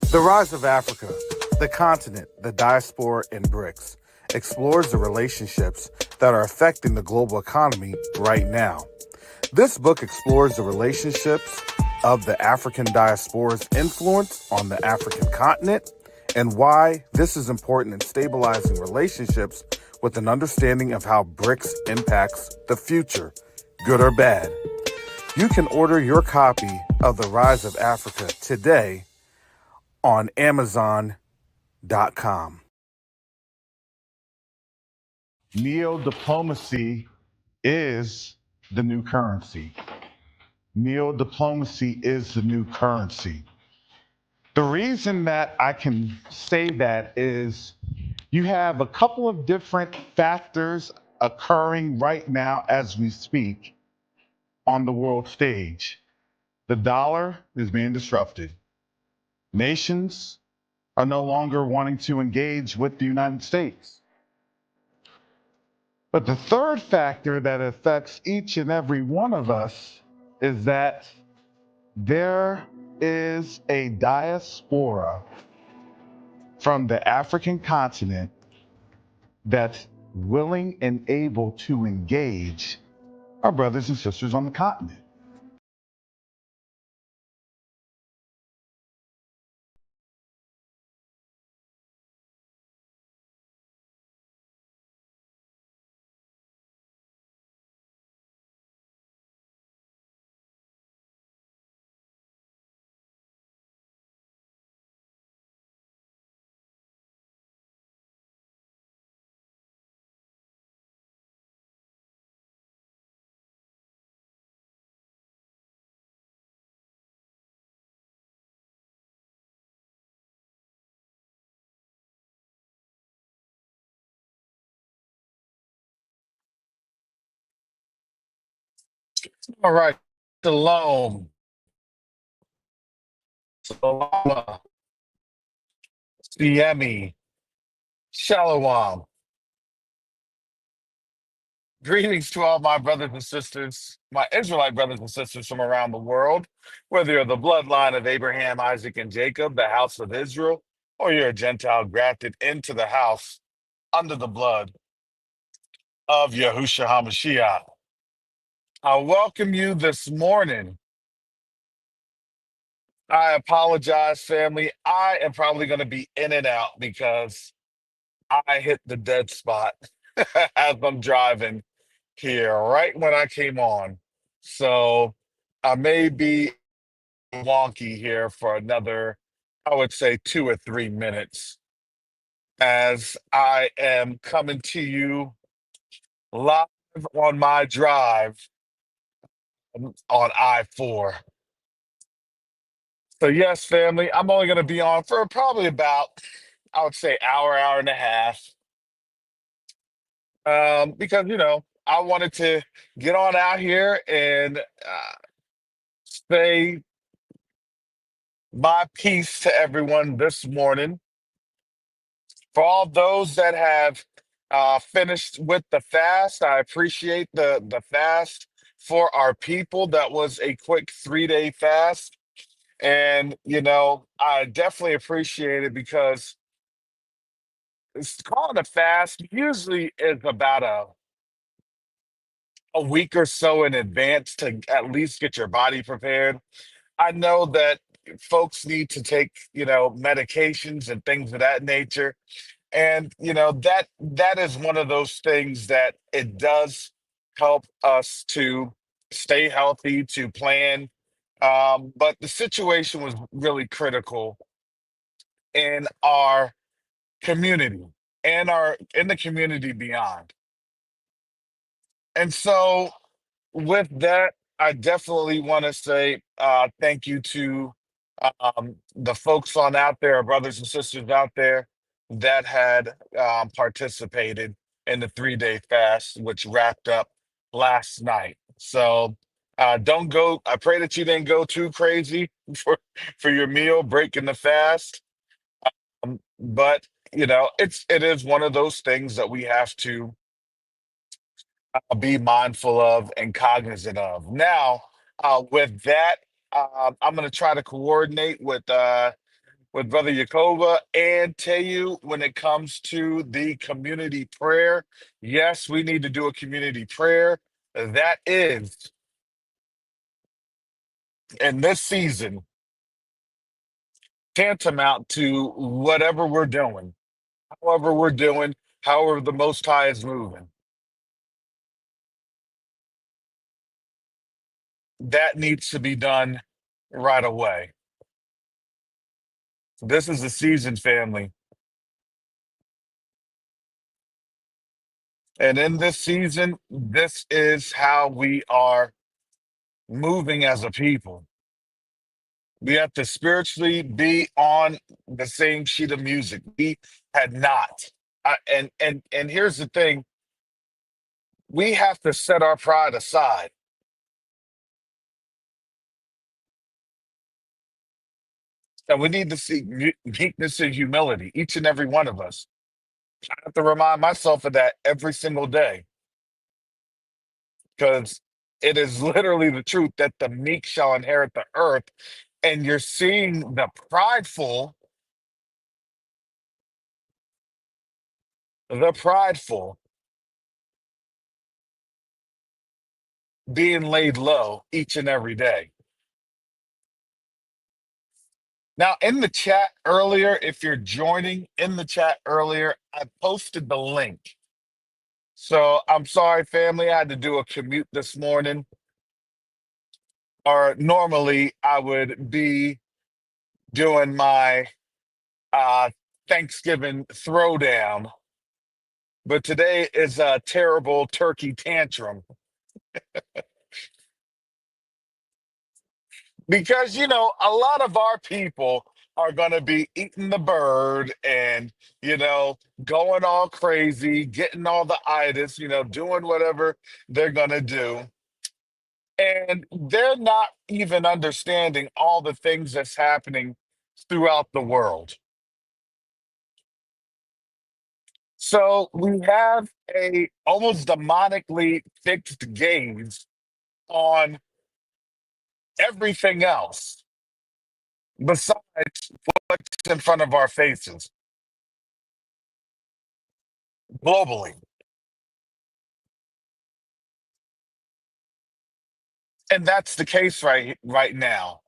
The Rise of Africa, the continent, the diaspora, and BRICS explores the relationships that are affecting the global economy right now. This book explores the relationships of the African diaspora's influence on the African continent and why this is important in stabilizing relationships with an understanding of how BRICS impacts the future, good or bad. You can order your copy of The Rise of Africa today on Amazon.com. Neo-diplomacy is the new currency. Neo-diplomacy is the new currency. The reason that I can say that is you have a couple of different factors occurring right now as we speak on the world stage. The dollar is being disrupted. Nations are no longer wanting to engage with the United States. But the third factor that affects each and every one of us is that there is a diaspora from the African continent that's willing and able to engage our brothers and sisters on the continent. All right. Shalom. Salama. Siemi. Shalom. Greetings to all my brothers and sisters, my Israelite brothers and sisters from around the world, whether you're the bloodline of Abraham, Isaac, and Jacob, the house of Israel, or you're a Gentile grafted into the house under the blood of Yahushua HaMashiach. I welcome you this morning. I apologize, family. I am probably going to be in and out because I hit the dead spot as I'm driving here right when I came on. So I may be wonky here for another, I would say, 2 or 3 minutes as I am coming to you live on my drive on I-4. So yes, family, I'm only going to be on for probably about, I would say, hour and a half. Because I wanted to get on out here and say my piece to everyone this morning. For all those that have finished with the fast, I appreciate the fast. For our people, that was a quick 3-day fast, and I definitely appreciate it because calling a fast usually is about a week or so in advance to at least get your body prepared. I know that folks need to take, medications and things of that nature. And that is one of those things that it does help us to stay healthy, to plan. But the situation was really critical in our community and our in the community beyond. And so with that, I definitely want to say thank you to the folks on out there, our brothers and sisters out there that had participated in the 3-day fast, which wrapped up last night. So don't go. I pray that you didn't go too crazy for your meal, breaking the fast. But it is one of those things that we have to be mindful of and cognizant of. Now, with that, I'm going to try to coordinate with with Brother Yakoba, and tell you when it comes to the community prayer, yes, we need to do a community prayer. That is, in this season, tantamount to whatever we're doing, however we're doing, however the Most High is moving. That needs to be done right away. This is the season, family. And in this season, this is how we are moving as a people. We have to spiritually be on the same sheet of music. We had not. And here's the thing: we have to set our pride aside, and we need to see meekness and humility. Each and every one of us. I have to remind myself of that every single day, because it is literally the truth that the meek shall inherit the earth. And you're seeing the prideful being laid low each and every day. Now, in the chat earlier, if you're joining in the chat earlier, I posted the link. So I'm sorry, family, I had to do a commute this morning, or normally I would be doing my uh, Thanksgiving throwdown, but today is a terrible turkey tantrum because, a lot of our people are going to be eating the bird and, going all crazy, getting all the itis, doing whatever they're going to do. And they're not even understanding all the things that's happening throughout the world. So we have a almost demonically fixed gaze on everything else besides what's in front of our faces globally. And that's the case right now.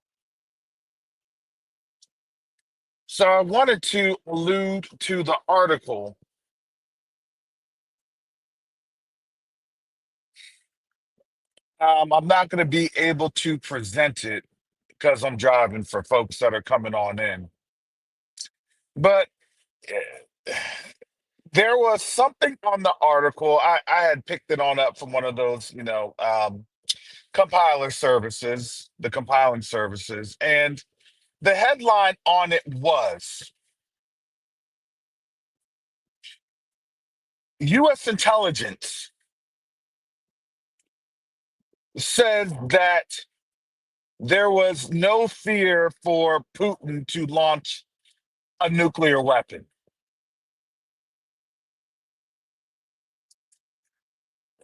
So I wanted to allude to the article. I'm not going to be able to present it because I'm driving for folks that are coming on in. But there was something on the article. I had picked it on up from one of those, compiler services, the compiling services. And the headline on it was U.S. intelligence said that there was no fear for Putin to launch a nuclear weapon.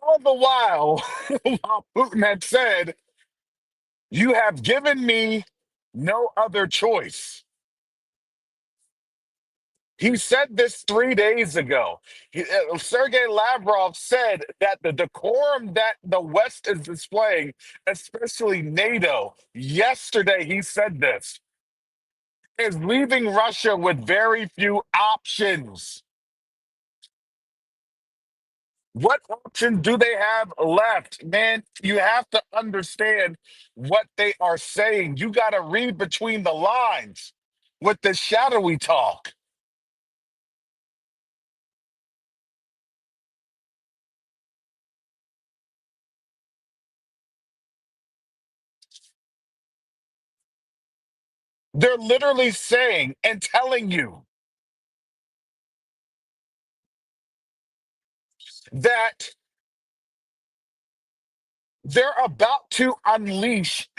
All the while, while Putin had said, "You have given me no other choice." He said this 3 days ago. Sergei Lavrov said that the decorum that the West is displaying, especially NATO, yesterday he said this, is leaving Russia with very few options. What option do they have left? Man, you have to understand what they are saying. You got to read between the lines with the shadowy talk. They're literally saying and telling you that they're about to unleash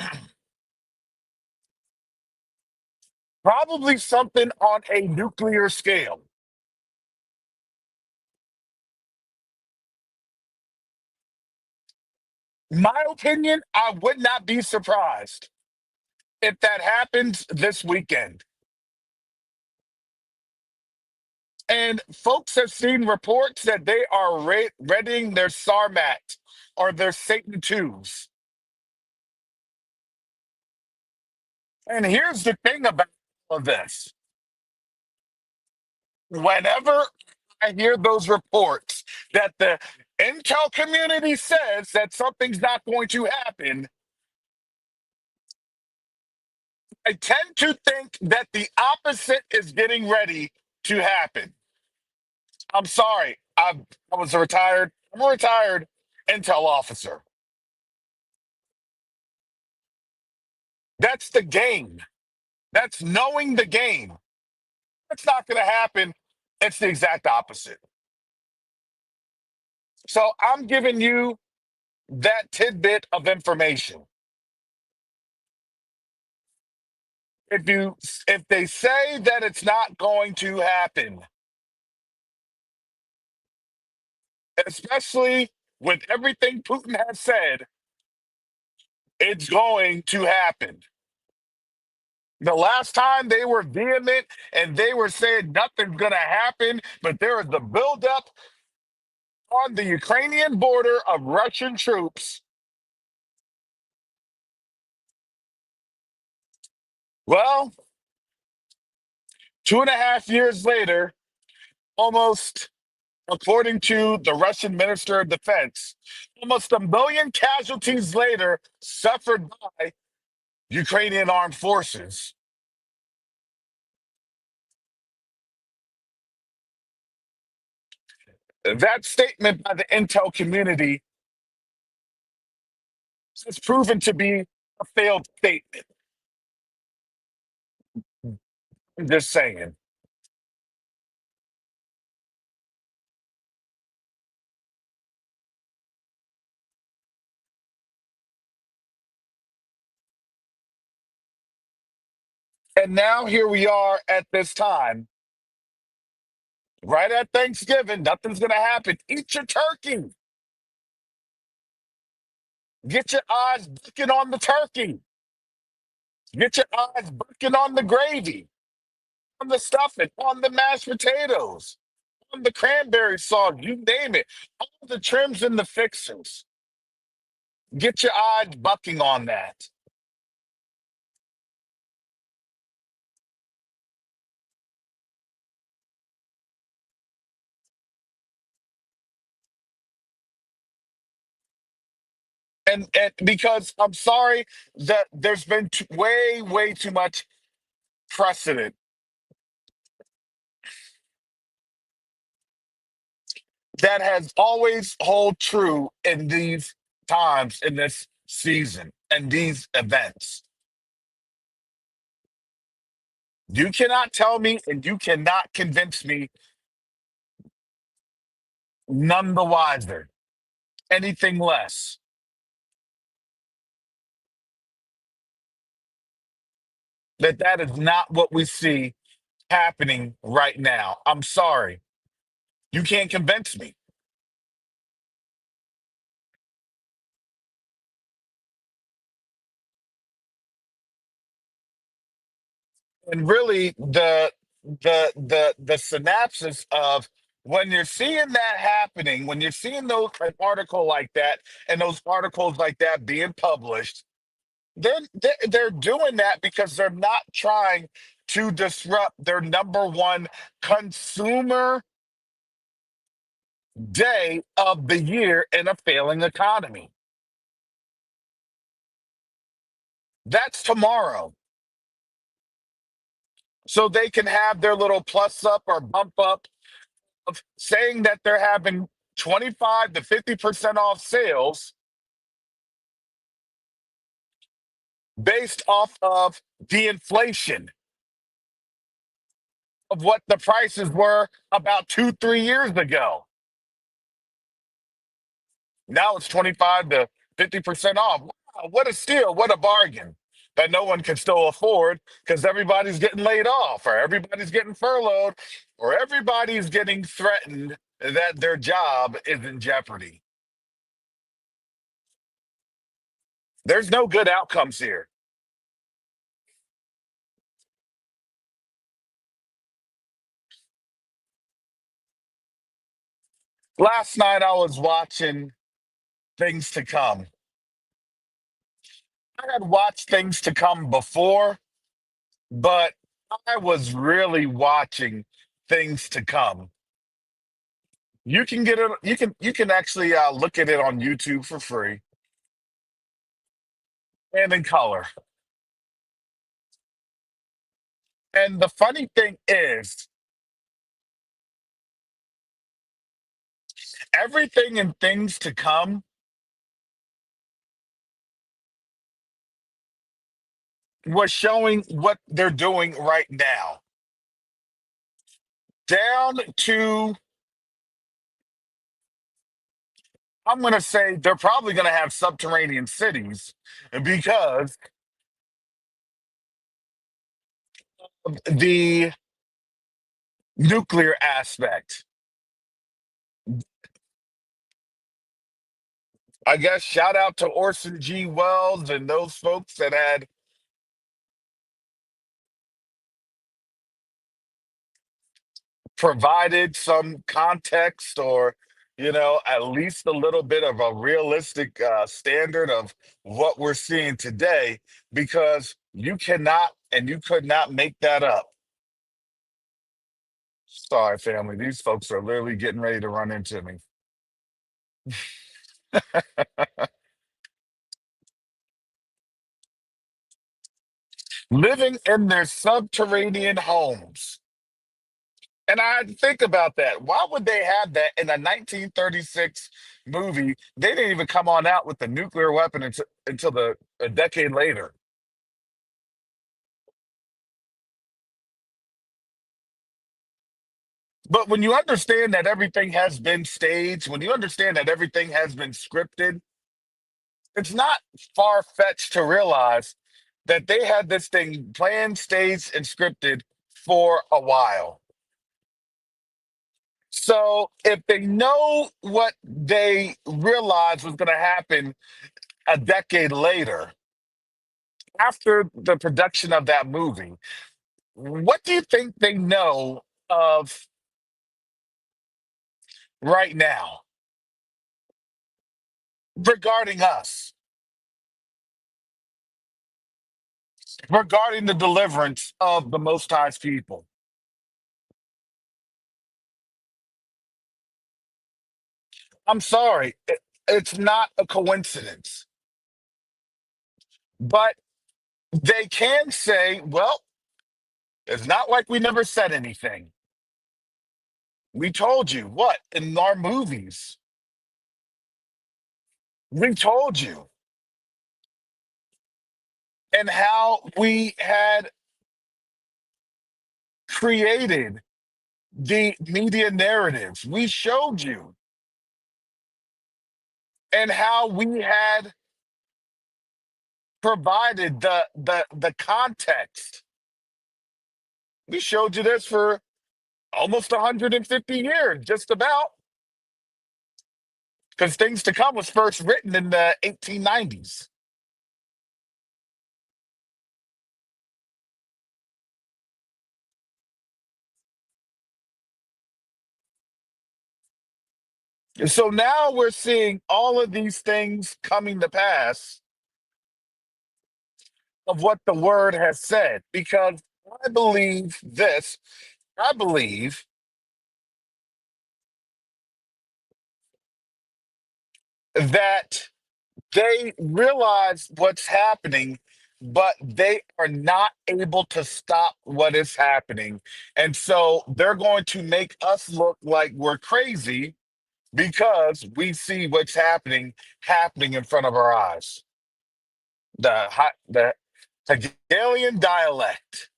probably something on a nuclear scale. My opinion, I would not be surprised if that happens this weekend. And folks have seen reports that they are readying their Sarmat or their Satan twos. And here's the thing about all of this. Whenever I hear those reports that the intel community says that something's not going to happen, I tend to think that the opposite is getting ready to happen. I'm sorry. I'm a retired intel officer. That's the game. That's knowing the game. That's not going to happen. It's the exact opposite. So I'm giving you that tidbit of information. If they say that it's not going to happen, especially with everything Putin has said, it's going to happen. The last time they were vehement and they were saying nothing's going to happen, but there is a buildup on the Ukrainian border of Russian troops. Well, 2.5 years later, almost, according to the Russian Minister of Defense, almost 1 million casualties later suffered by Ukrainian armed forces. That statement by the intel community has proven to be a failed statement. I'm just saying. And now here we are at this time, right at Thanksgiving. Nothing's going to happen. Eat your turkey. Get your eyes looking on the turkey. Get your eyes looking on the gravy, on the stuffing, on the mashed potatoes, on the cranberry sauce, you name it. All the trims and the fixings. Get your eyes bucking on that. And because I'm sorry that there's been way too much precedent that has always hold true in these times, in this season, and these events. You cannot tell me and you cannot convince me none the wiser, anything less. That is not what we see happening right now. I'm sorry. You can't convince me. And really the synopsis of when you're seeing that happening, when you're seeing those an article like that and those articles like that being published, they're doing that because they're not trying to disrupt their number one consumer day of the year in a failing economy. That's tomorrow. So they can have their little plus up or bump up of saying that they're having 25 to 50% off sales based off of the inflation of what the prices were about 2, 3 years ago. Now it's 25 to 50% off. Wow, what a steal. What a bargain that no one can still afford because everybody's getting laid off or everybody's getting furloughed or everybody's getting threatened that their job is in jeopardy. There's no good outcomes here. Last night I was watching Things to Come. I had watched Things to Come before, but I was really watching Things to Come. You can get it. You can actually look at it on YouTube for free and in color. And the funny thing is, everything in Things to Come was showing what they're doing right now, down to, I'm going to say they're probably going to have subterranean cities because of the nuclear aspect. I guess shout out to Orson G. Wells and those folks that had provided some context, or at least a little bit of a realistic standard of what we're seeing today, because you cannot and you could not make that up. Sorry, family, these folks are literally getting ready to run into me. Living in their subterranean homes. And I had to think about that. Why would they have that in a 1936 movie? They didn't even come on out with the nuclear weapon until a decade later. But when you understand that everything has been staged, when you understand that everything has been scripted, it's not far fetched to realize that they had this thing planned, staged, and scripted for a while. So if they know what they realized was going to happen a decade later, after the production of that movie, what do you think they know of right now regarding us, regarding the deliverance of the Most High's people? I'm sorry, it's not a coincidence. But they can say, well, it's not like we never said anything. We told you what in our movies. We told you, and how we had created the media narratives. We showed you, and how we had provided the context. We showed you this for almost 150 years, just about, because Things to Come was first written in the 1890s. And so now we're seeing all of these things coming to pass of what the word has said, because I believe this. I believe that they realize what's happening, but they are not able to stop what is happening. And so they're going to make us look like we're crazy because we see what's happening in front of our eyes. The Hegelian dialect.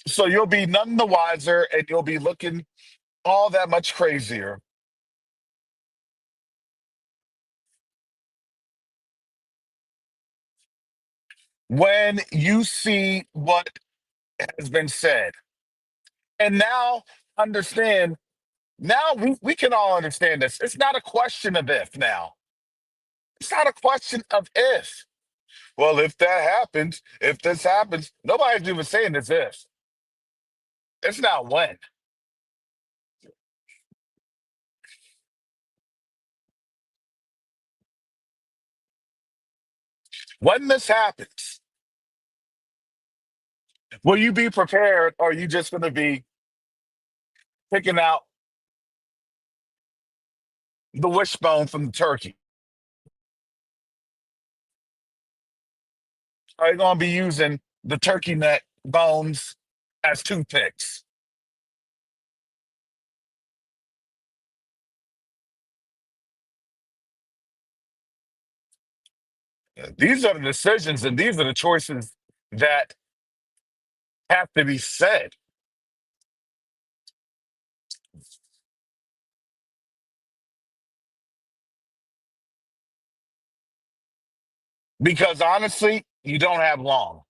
So you'll be none the wiser, and you'll be looking all that much crazier when you see what has been said. And now understand, now we can all understand this. It's not a question of if now. It's not a question of if. Well, if that happens, if this happens, nobody's even saying it's if. It's not when. When this happens, will you be prepared or are you just going to be picking out the wishbone from the turkey? Are you going to be using the turkey neck bones as toothpicks? These are the decisions and these are the choices that have to be said. Because honestly, you don't have long.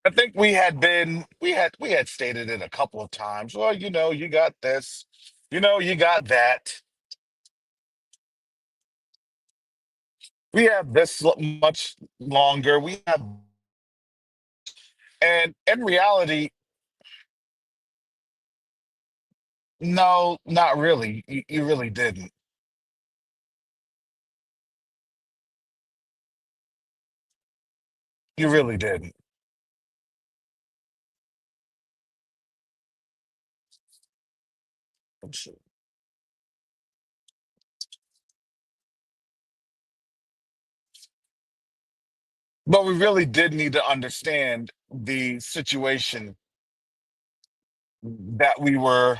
I think we had stated it a couple of times. Well, you got this, you got that. We have this much longer. We have, and in reality, no, not really. You really didn't. You really didn't. But we really did need to understand the situation that we were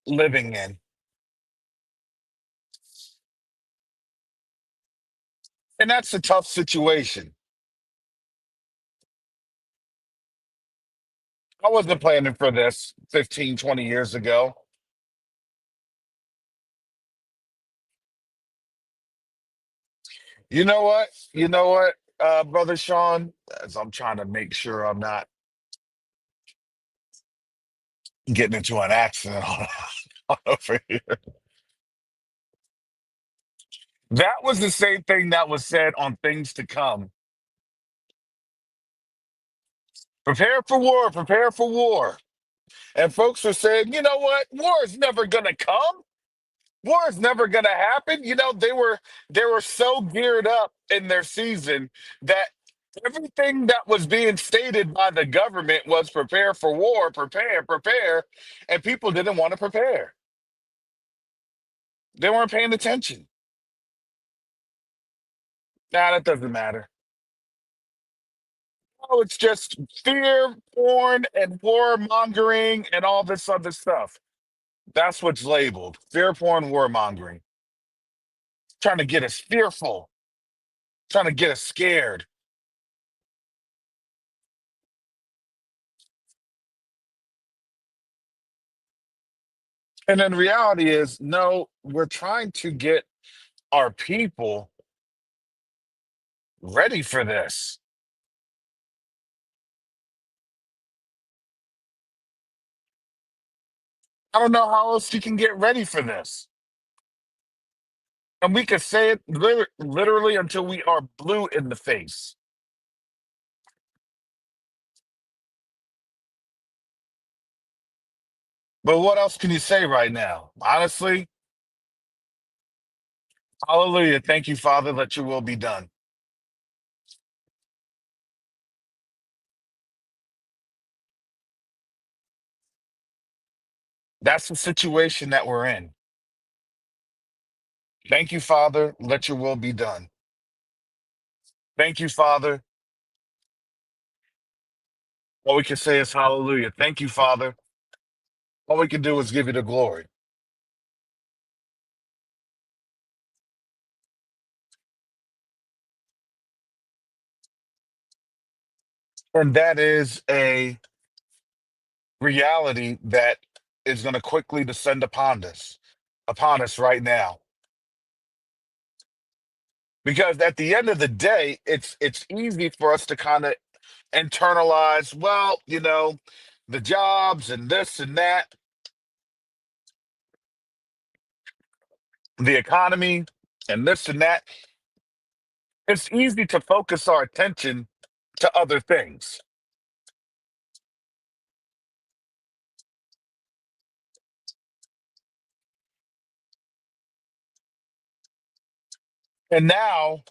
living in. And that's a tough situation. I wasn't planning for this 15, 20 years ago. You know what? You know what, Brother Sean? As I'm trying to make sure I'm not getting into an accident on over here. That was the same thing that was said on Things to Come. Prepare for war, prepare for war. And folks were saying, you know what? War is never gonna come. War is never gonna happen. They were so geared up in their season that everything that was being stated by the government was prepare for war, prepare, prepare, and people didn't want to prepare. They weren't paying attention. Nah, that doesn't matter. Oh, it's just fear, porn, and warmongering and all this other stuff. That's what's labeled fear, porn, warmongering. Trying to get us fearful, trying to get us scared. And then reality is, no, we're trying to get our people ready for this. I don't know how else you can get ready for this. And we could say it literally until we are blue in the face. But what else can you say right now? Honestly, hallelujah. Thank you, Father, let your will be done. That's the situation that we're in. Thank you, Father, let your will be done. Thank you, Father. All we can say is hallelujah. Thank you, Father. All we can do is give you the glory. And that is a reality that is going to quickly descend upon us right now. Because at the end of the day, it's easy for us to kind of internalize, well, the jobs and this and that. the economy, and this and that, it's easy to focus our attention to other things. And now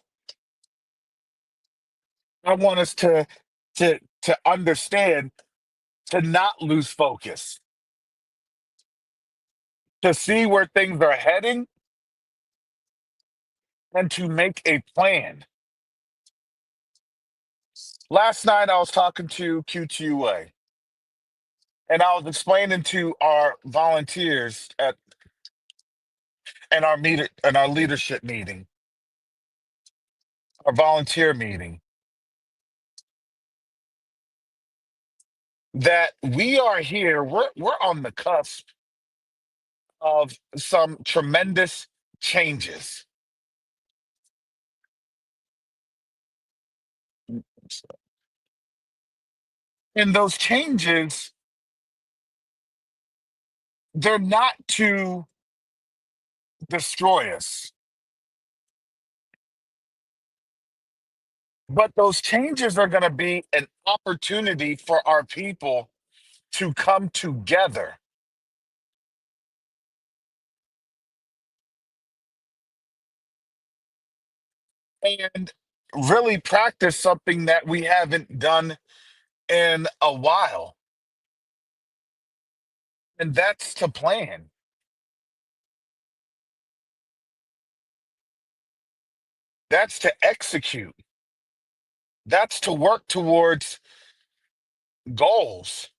I want us to understand, to not lose focus, to see where things are heading, and to make a plan. Last night I was talking to Q2A, and I was explaining to our volunteers at in our leadership meeting, our volunteer meeting, that we are here. We're on the cusp of some tremendous changes, and those changes, they're not to destroy us, but those changes are going to be an opportunity for our people to come together and really practice something that we haven't done in a while, and that's to plan. That's to execute. That's to work towards goals.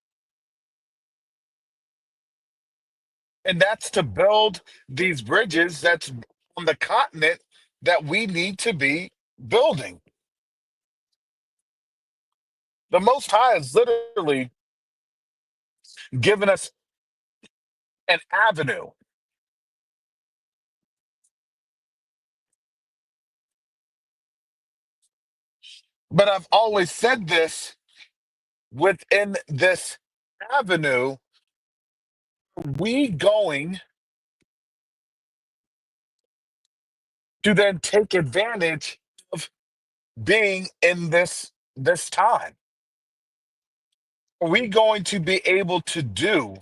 And that's to build these bridges that's on the continent that we need to be building. The Most High has literally given us an avenue. But I've always said this, within this avenue, we going to then take advantage of being in this time? Are we going to be able to do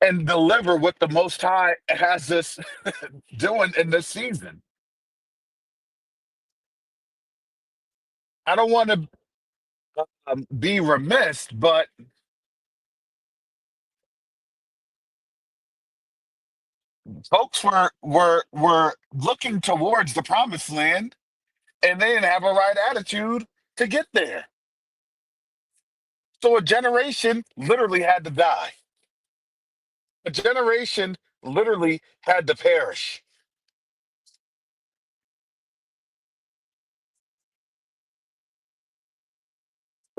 and deliver what the Most High has us doing in this season? I don't want to be remiss, but folks were looking towards the promised land, and they didn't have a right attitude to get there. So a generation literally had to die. A generation literally had to perish.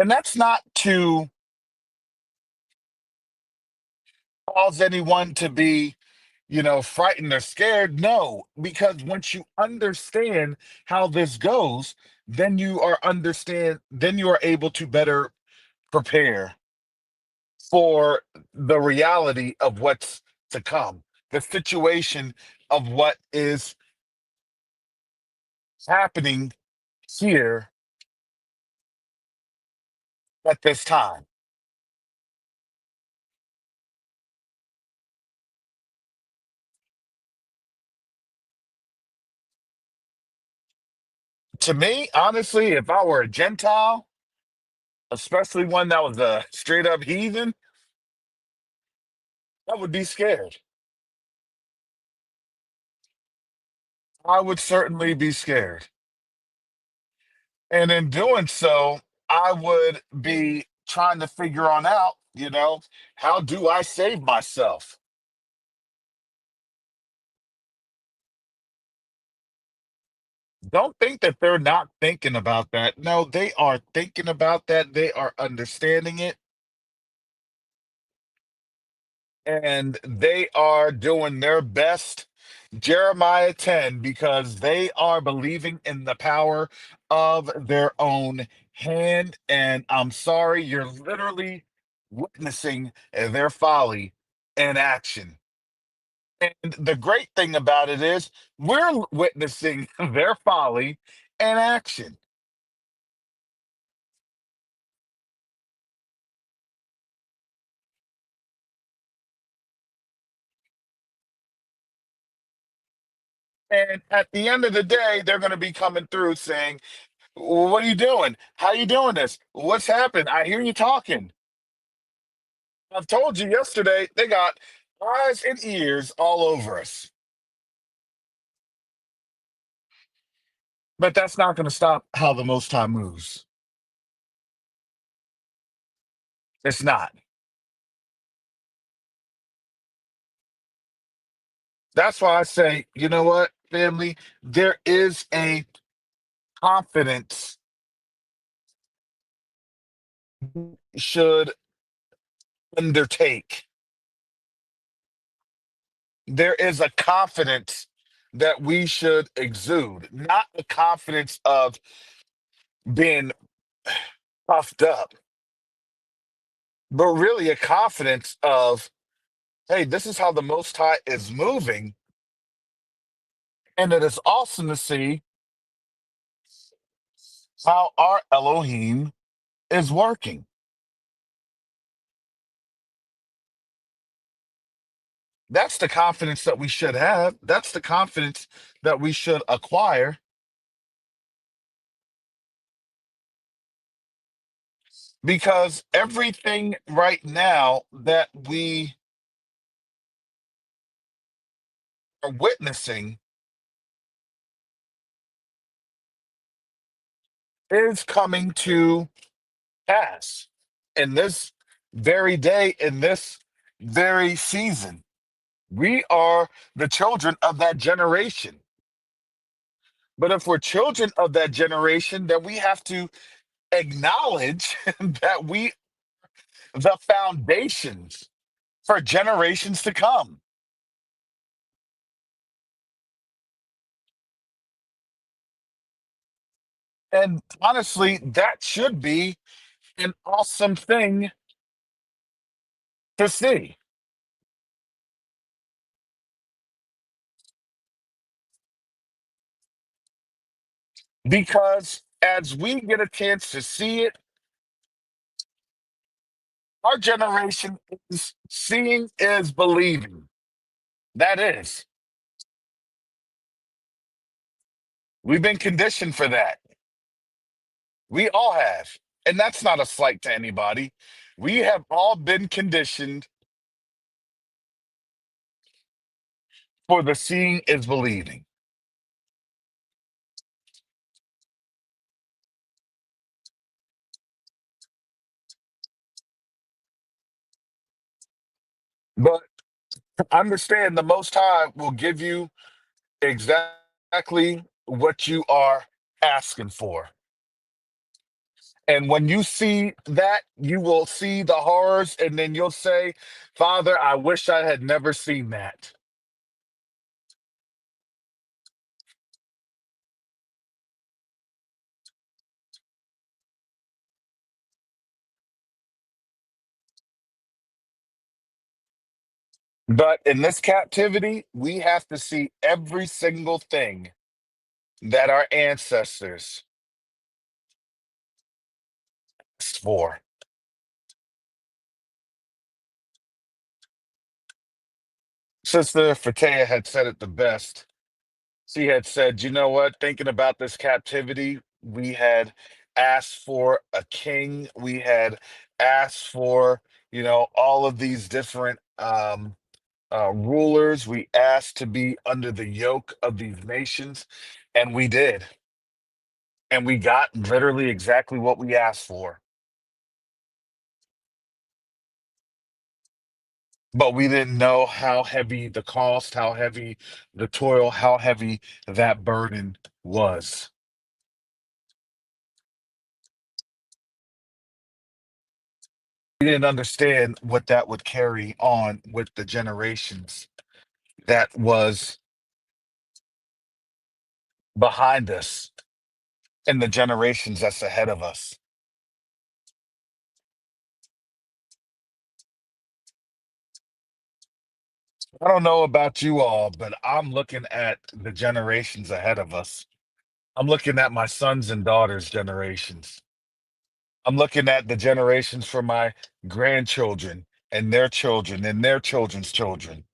And that's not to cause anyone to be, frightened or scared. No, because once you understand how this goes, then you are able to better prepare for the reality of what's to come, the situation of what is happening here at this time. To me, honestly, if I were a Gentile, especially one that was a straight up heathen, I would be scared. I would certainly be scared. And in doing so, I would be trying to figure on out, how do I save myself? Don't think that they're not thinking about that. No, they are thinking about that. They are understanding it, and they are doing their best. Jeremiah 10, because they are believing in the power of their own hand. And I'm sorry, you're literally witnessing their folly in action. And the great thing about it is we're witnessing their folly in action. And at the end of the day, they're going to be coming through saying, "Well, what are you doing? How you doing this? What's happened? I hear you talking. I've told you yesterday, they got eyes and ears all over us." But that's not going to stop how the Most High moves. It's not. That's why I say, you know what, family? There is a confidence should undertake. There is a confidence that we should exude, not a confidence of being puffed up, but really a confidence of, hey, this is how the Most High is moving. And it is awesome to see how our Elohim is working. That's the confidence that we should have. That's the confidence that we should acquire, because everything right now that we are witnessing is coming to pass in this very day, in this very season. We are the children of that generation. But if we're children of that generation, then we have to acknowledge that we the foundations for generations to come. And honestly, that should be an awesome thing to see, because as we get a chance to see it, our generation is seeing is believing. That is. We've been conditioned for that. We all have. And that's not a slight to anybody. We have all been conditioned for the seeing is believing. But understand the Most High will give you exactly what you are asking for. And when you see that, you will see the horrors, and then you'll say, Father, I wish I had never seen that. But in this captivity, we have to see every single thing that our ancestors asked for. Sister Fatea had said it the best. She had said, you know what, thinking about this captivity, we had asked for a king. We had asked for, all of these different rulers. We asked to be under the yoke of these nations, and we did. And we got literally exactly what we asked for. But we didn't know how heavy the cost, how heavy the toil, how heavy that burden was. We didn't understand what that would carry on with the generations that was behind us and the generations that's ahead of us. I don't know about you all, but I'm looking at the generations ahead of us. I'm looking at my sons and daughters' generations. I'm looking at the generations for my grandchildren and their children and their children's children.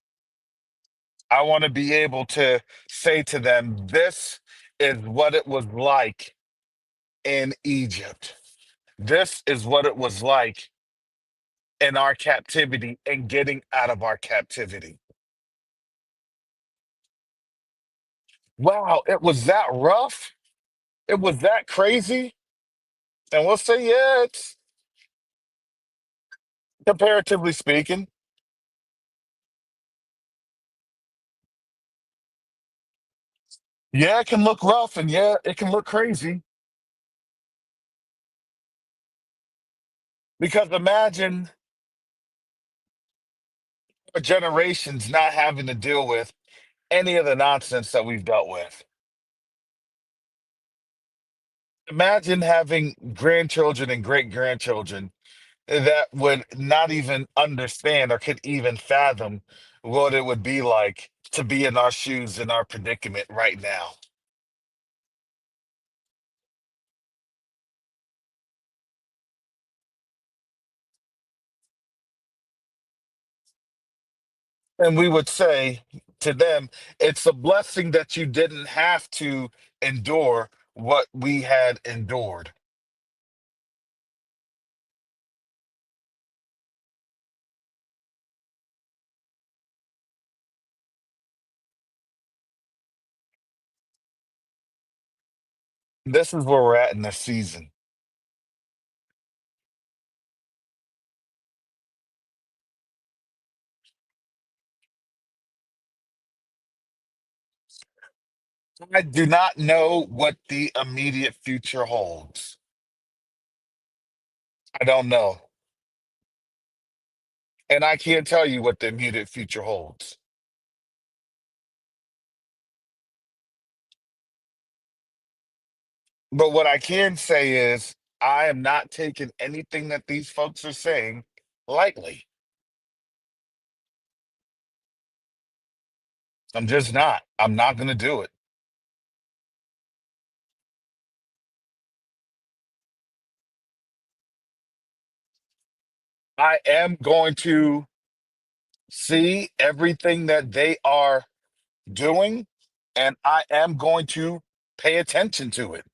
I want to be able to say to them, this is what it was like in Egypt. This is what it was like in our captivity and getting out of our captivity. Wow, it was that rough. It was that crazy. And we'll say, yeah, it's comparatively speaking. Yeah, it can look rough and yeah, it can look crazy. Because imagine our generations not having to deal with any of the nonsense that we've dealt with. Imagine having grandchildren and great grandchildren that would not even understand or could even fathom what it would be like to be in our shoes in our predicament right now. And we would say to them, it's a blessing that you didn't have to endure what we had endured. This is where we're at in this season. I do not know what the immediate future holds. I don't know. And I can't tell you what the immediate future holds. But what I can say is, I am not taking anything that these folks are saying lightly. I'm just not. I'm not going to do it. I am going to see everything that they are doing, and I am going to pay attention to it.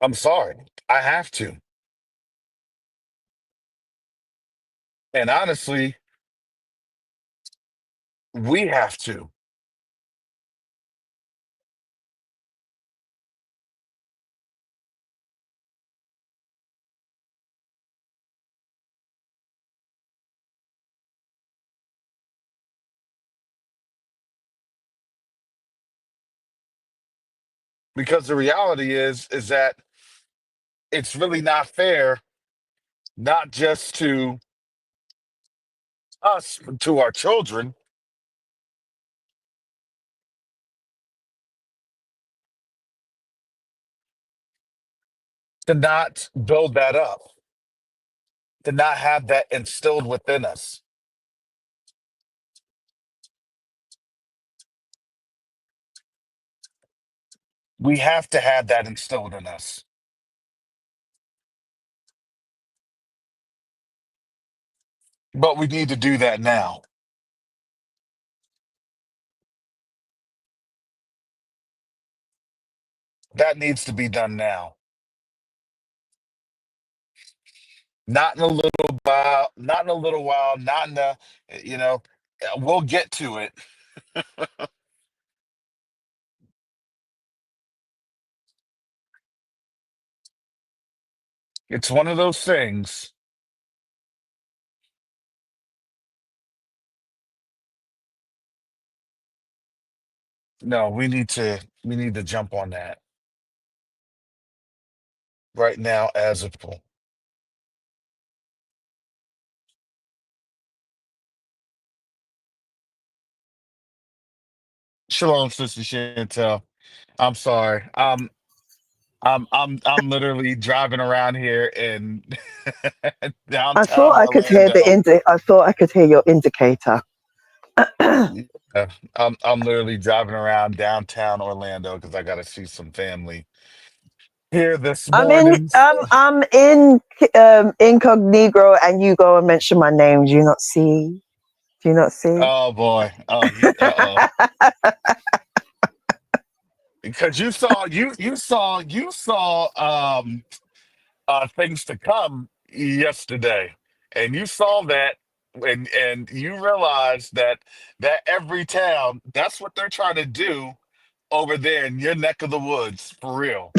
I'm sorry. I have to. And honestly, we have to, because the reality is that it's really not fair, not just to us, but to our children, to not build that up, to not have that instilled within us. We have to have that instilled in us. But we need to do that now. That needs to be done now. Not in a little while, not in a little while, not in a, you know, we'll get to it. It's one of those things. No, we need to jump on that right now as a people. Shalom, Sister Chantel. I'm sorry. I'm literally driving around here in I downtown thought I could hear Orlando. I thought I could hear your indicator. Yeah, I'm literally driving around downtown Orlando because I got to see some family here this morning. I'm in incognito, and you go and mention my name. Do you not see? Do you not see? Oh boy. Oh, uh-oh. Because you saw things to come yesterday, and you saw that, and you realized that every town, that's what they're trying to do over there in your neck of the woods, for real.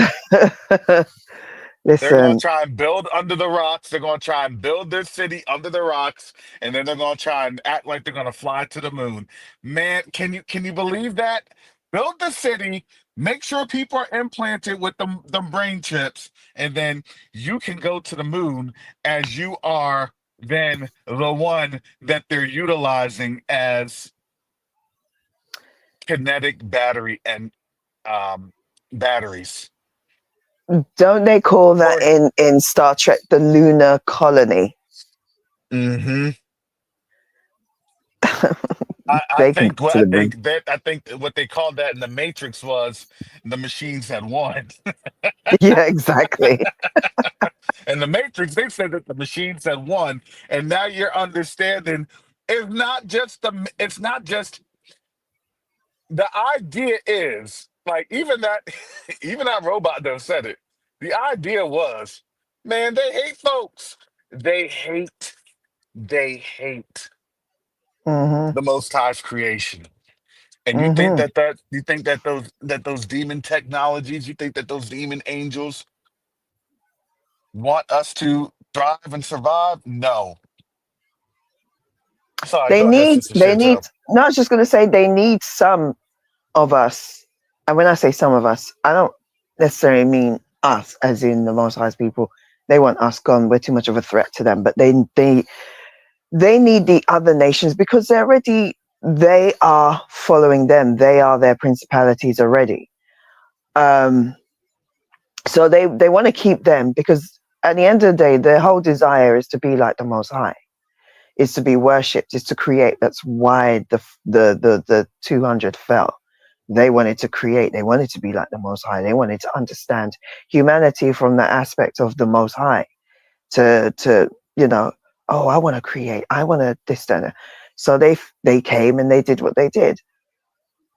They're going to Listen, try and build under the rocks. They're going to try and build their city under the rocks, and then they're going to try and act like they're going to fly to the moon. Man, can you believe that? Build the city, make sure people are implanted with them brain chips, and then you can go to the moon as you are then the one that they're utilizing as kinetic battery and batteries. don't they call that Or in Star Trek the lunar colony? hmm I They can think go to the moon. I think what they called that in the Matrix was the machines had won. Yeah, exactly. In the Matrix, they said that the machines had won, and now you're understanding it's not just the idea is like even that even that robot that said it. The idea was, man, they hate folks. They hate Hmm. the Most High's creation. And Hmm. you think that those demon technologies, you think that those demon angels want us to thrive and survive? No. Sorry, go ahead, Sister They need, Chantel. no, I was just going to say they need some of us. And when I say some of us, I don't necessarily mean us as in the Most High's people. They want us gone. We're too much of a threat to them. But they need the other nations because they are following them. They are their principalities already. Um, so they want to keep them because at the end of the day, their whole desire is to be like the Most High, is to be worshipped, is to create. That's why the 200 fell. They wanted to create. They wanted to be like the Most High. They wanted to understand humanity from the aspect of the Most High. To oh, I want to create. I want to this that. So they came and they did what they did.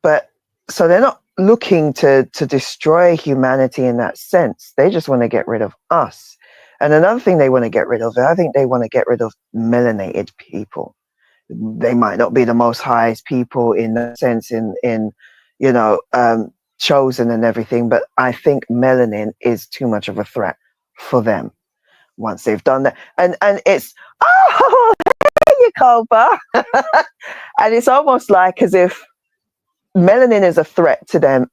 But so they're not looking to destroy humanity in that sense. They just want to get rid of us. And another thing they want to get rid of, I think they want to get rid of melanated people. They might not be the most highest people in that sense, in you know, chosen and everything, but I think melanin is too much of a threat for them once they've done that. And it's, oh, hey, you Culpa. And it's almost like as if melanin is a threat to them.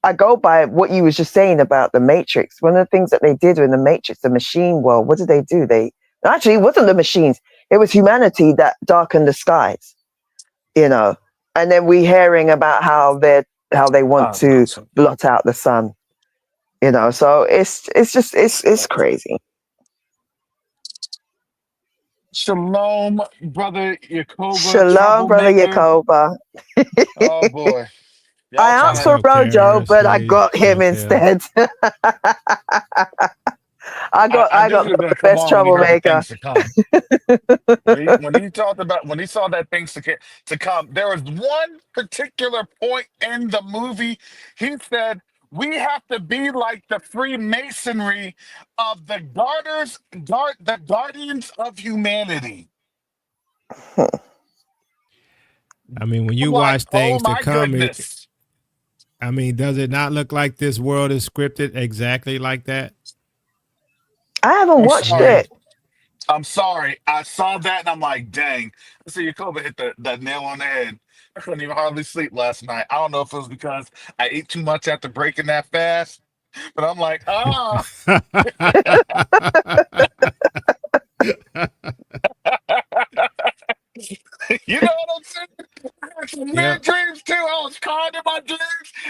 I go by what you was just saying about the Matrix. One of the things that they did in the Matrix, the machine world, what did they do? They actually, it wasn't the machines. It was humanity that darkened the skies, you know. And then we hearing about how they want to blot out the sun, you know. So it's just it's crazy. Shalom, brother Yakoba, Shalom, brother troublemaker. Yakoba. Oh boy. I Y'all asked trying for to What's up, Rojo, Karen, but I Sage, got him Chantel? instead. I I knew got he was the gonna come best on when he heard the troublemaker. things to come. When he saw that things to come, there was one particular point in the movie. He said, "We have to be like the Freemasonry of the guardians of humanity." I mean, when I'm you like, watch "Oh things to my come, goodness!" I mean, does it not look like this world is scripted exactly like that? I haven't I'm watched sorry. it. I'm sorry. I saw that and I'm like, "Dang!" I see Jacoba hit the nail on the head. I couldn't even hardly sleep last night. I don't know if it was because I ate too much after breaking that fast, but I'm like, ah. You know what I'm saying? I had some Yeah. weird dreams too. I was crying in my dreams,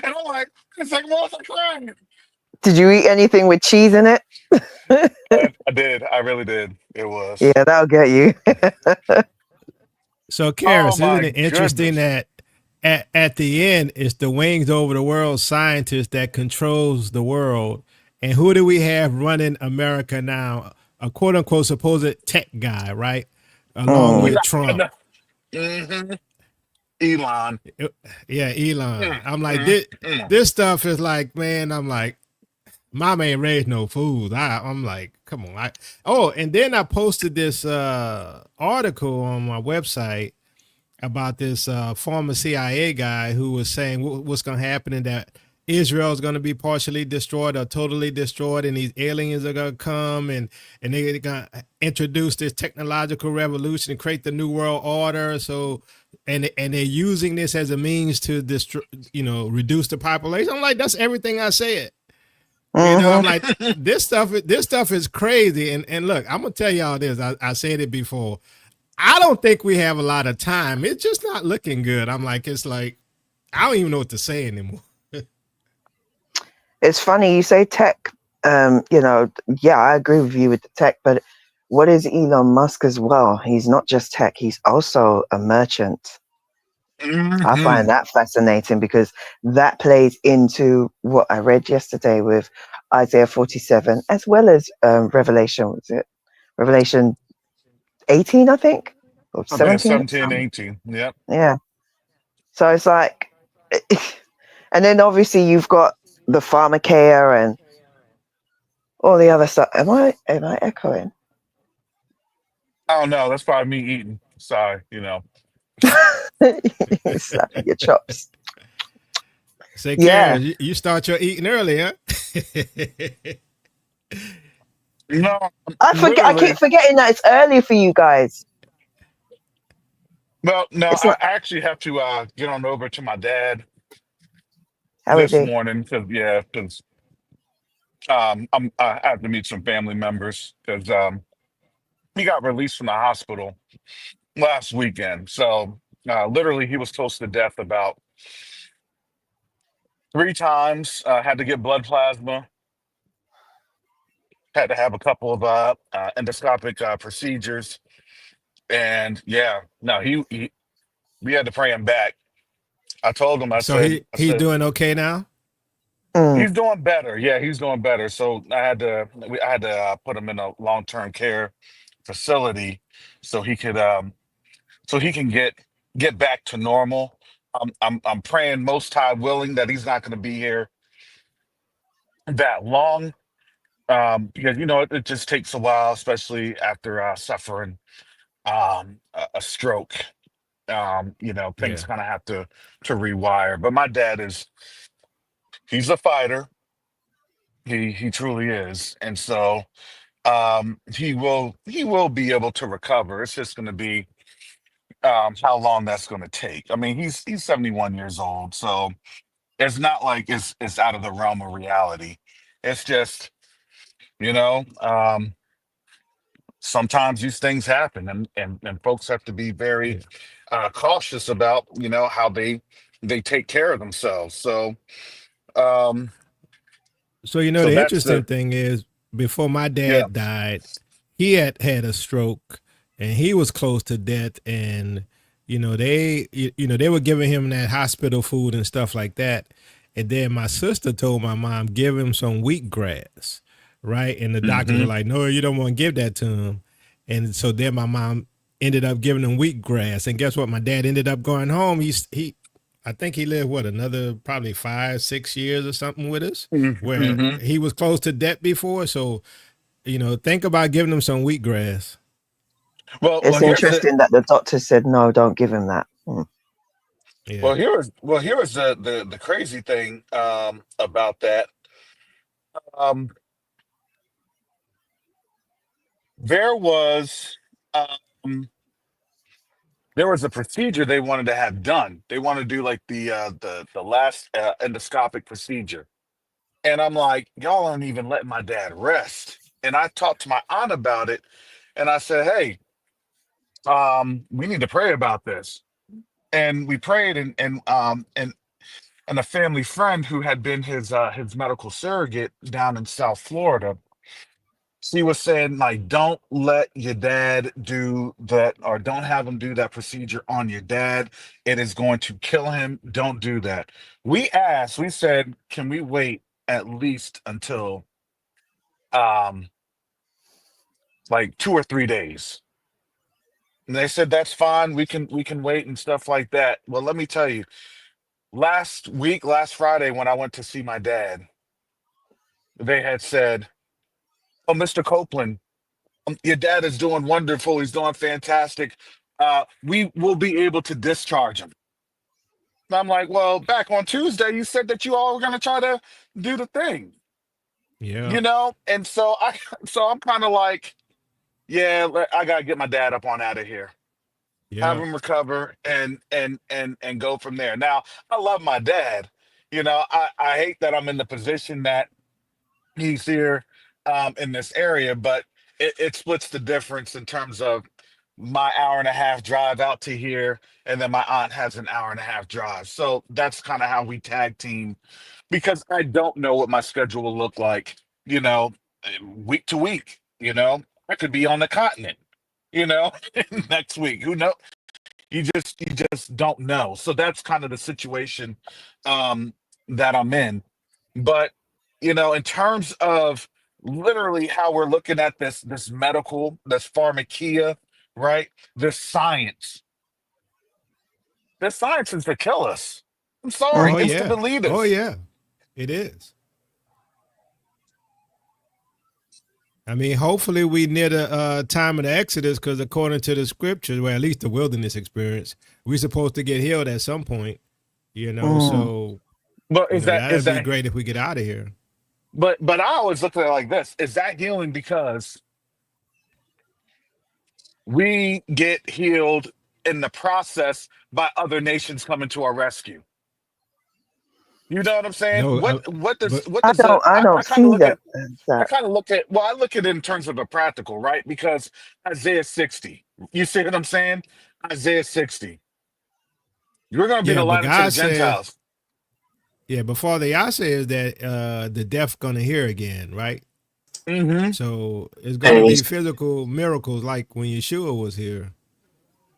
and I'm like, it's like, what's I crying? Did you eat anything with cheese in it? I did. I really did. It was. Yeah, that'll get you. So, Oh Karis, isn't my it interesting goodness. that at the end, it's the wings over the world scientist that controls the world. And who do we have running America now? A quote unquote supposed tech guy, right? Along Mm. with Trump. Mm-hmm. Elon. Yeah, Elon. Mm, I'm like, mm, this, mm. this stuff is like, man, I'm like, mom ain't raised no fools. I'm like, come on. And then I posted this article on my website about this former CIA guy who was saying what's going to happen and that Israel is going to be partially destroyed or totally destroyed, and these aliens are going to come and they're going to introduce this technological revolution and create the new world order. So, and they're using this as a means to destroy, reduce the population. I'm like, that's everything I said. I'm Mm-hmm. like, this stuff is crazy. And look, I'm gonna tell y'all this. I said it before. I don't think we have a lot of time. It's just not looking good. I'm like, it's like, I don't even know what to say anymore. It's funny you say tech. Yeah, I agree with you with the tech, but what is Elon Musk as well? He's not just tech; he's also a merchant. I Hmm. find that fascinating because that plays into what I read yesterday with Isaiah 47, as well as Revelation. Was it Revelation 18? I think, or I think it's 17. 17, 18. Yep. Yeah. So it's like, and then obviously you've got the pharmacare and all the other stuff. Am I echoing? I don't know. That's probably me eating. Sorry, Slapping your chops. Say, Yeah. Karen, you start your eating early, huh? No, I forget. I keep literally. forgetting that it's early for you guys. Well, no, It's I not. actually have to get on over to my dad How is this he? morning because I have to meet some family members because he got released from the hospital last weekend. So literally, he was close to death about 3 times. Had to get blood plasma. Had to have a couple of endoscopic procedures, and yeah, no, he we had to pray him back. I told him, So I he said doing okay now? Mm. he's doing better. Yeah, he's doing better. So I had to put him in a long term care facility so he can get back to normal. I'm praying most high willing that he's not going to be here that long. Because it just takes a while, especially after suffering a stroke. Things Yeah. kind of have to rewire. But my dad he's a fighter. He truly is, and so he will be able to recover. It's just going to be how long that's going to take. I mean, he's 71 years old, so it's not like it's out of the realm of reality. It's just you know um, sometimes these things happen, and folks have to be very Yeah. cautious about how they take care of themselves. Um, So so the that's interesting the thing is, before my yeah. dad died, he had a stroke, and he was close to death. And they were giving him that hospital food and stuff like that. And then my sister told my mom, give him some wheatgrass, right? And the doctors were Hmm. like, no, you don't want to give that to him. And so then my mom ended up giving him wheatgrass. And guess what? My dad ended up going home. I think he lived another probably 5, 6 years or something with us, where Hmm. he was close to death before. So think about giving him some wheatgrass. Well, It's here's the interesting that the doctor said no, don't give him that. Mm. Yeah, here was the crazy thing about that. Um, there was um, there was a procedure they wanted to have done. They want to do like the last endoscopic procedure, and I'm like, y'all aren't even letting my dad rest. And I talked to my aunt about it, and I said, hey, we need to pray about this. And we prayed, and a family friend who had been his medical surrogate down in South Florida, she was saying, like, don't let your dad do that, or don't have him do that procedure on your dad. It is going to kill him. Don't do that. We said, can we wait at least until um like 2 or 3 days? And they said that's fine. We can wait and stuff like that. Well, let me tell you, last Friday, when I went to see my dad, they had said, "Oh, Mr. Copeland, your dad is doing wonderful. He's doing fantastic. We will be able to discharge him." And I'm like, "Well, back on Tuesday, you said that you all were going to try to do the thing, Yeah. you know?" And so I'm kind of like, "Yeah, I got to get my dad up on out of here, have Yeah. him recover, and go from there." Now, I love my dad. I hate that I'm in the position that he's here in this area, but it splits the difference in terms of my hour-and-a-half drive out to here, and then my aunt has an hour-and-a-half drive. So that's kind of how we tag team, because I don't know what my schedule will look like, week to week. I could be on the continent, you know, next week. Who knows? You just don't know. So that's kind of the situation um, that I'm in. But in terms of literally how we're looking at this medical, this pharmakia, right? This science is to kill us. I'm sorry, Oh Mhm. it's to yeah. delete Oh us. yeah. It is. I mean, hopefully we near the time of the Exodus, because according to the scriptures, well, at least the wilderness experience, we're supposed to get healed at some point. Mm. So But is that is that'd be that great if we get out of here. but I always look at it like this. Is that healing because we get healed in the process by other nations coming to our rescue? You know what I'm saying? No, What I does the I I don't kind of see look that at as I that. kind of look at well, I look at it in terms of a practical, right? Because Isaiah 60. You see what I'm saying? Isaiah 60. You're gonna be the yeah, but light unto the God says, Gentiles. yeah, before the I says that the deaf gonna hear again, right? Hmm. So it's And gonna he be physical miracles like when Yeshua was here.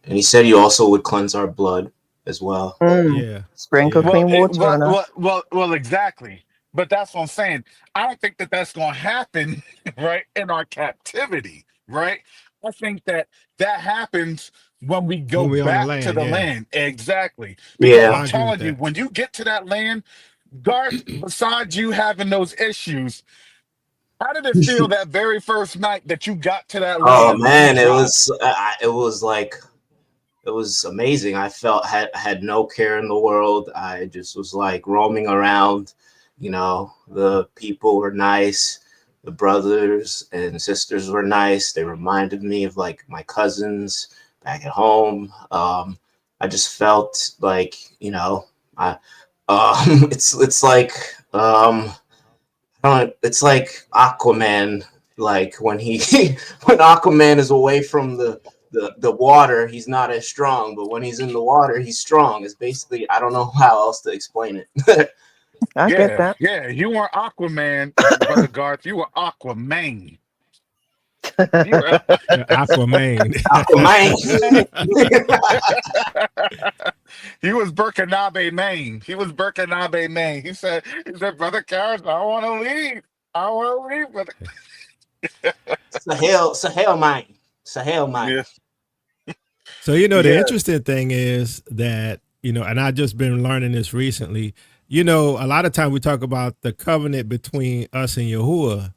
and he said he also would cleanse our blood as well. Mm. Yeah, Sprinkle yeah. Well, clean water on us. exactly. But that's what I'm saying. I don't think that that's going to happen, right, in our captivity, right? I think that happens when we go When we on the back to land, the yeah. land. Exactly. Because Yeah. I'm I agree with telling you, that. when you get to that land, Garth, besides you having those issues, how did it feel that very first night that you got to that Oh land, that you man, dropped? it was like it was amazing. I felt had no care in the world. I just was like roaming around. The people were nice. The brothers and sisters were nice. They reminded me of like my cousins back at home. I just felt like I it's like it's like Aquaman. Like when he when Aquaman is away from the water, he's not as strong. But when he's in the water, he's strong. It's basically, I don't know how else to explain it. I get Yeah, that. yeah. You weren't Aquaman, brother Garth. You were Aquaman. You were Aquaman. Aquaman. he was Burkinabe, Maine. He was Burkinabe, Maine. He said, Brother Karras, I want to leave. I want to leave, brother. Sahel mine. Sahel mine. Yeah, So, the yeah. interesting thing is that, and I just been learning this recently, a lot of time we talk about the covenant between us and Yahuwah,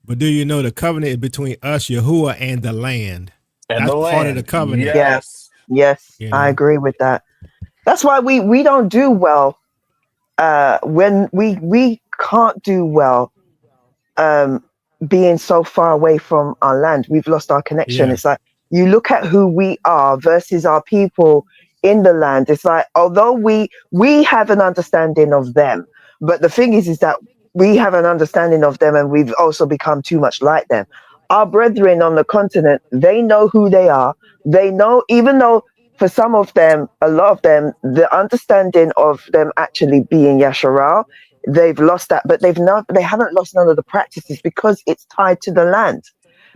but do you know the covenant is between us, Yahuwah, and the land? And That's the part of the land. covenant, Yes, Yes. yes, you I know? agree with that. That's why we don't do well when we can't do well um, being so far away from our land. We've lost our connection. Yeah. It's like you look at who we are versus our people in the land. It's like although we have an understanding of them, but the thing is that we have an understanding of them, and we've also become too much like them. our brethren on the continent, they know who they are. They know, even though for some of them, a lot of them, the understanding of them actually being Yasharal, they've lost that, but they haven't lost none of the practices because it's tied to the land.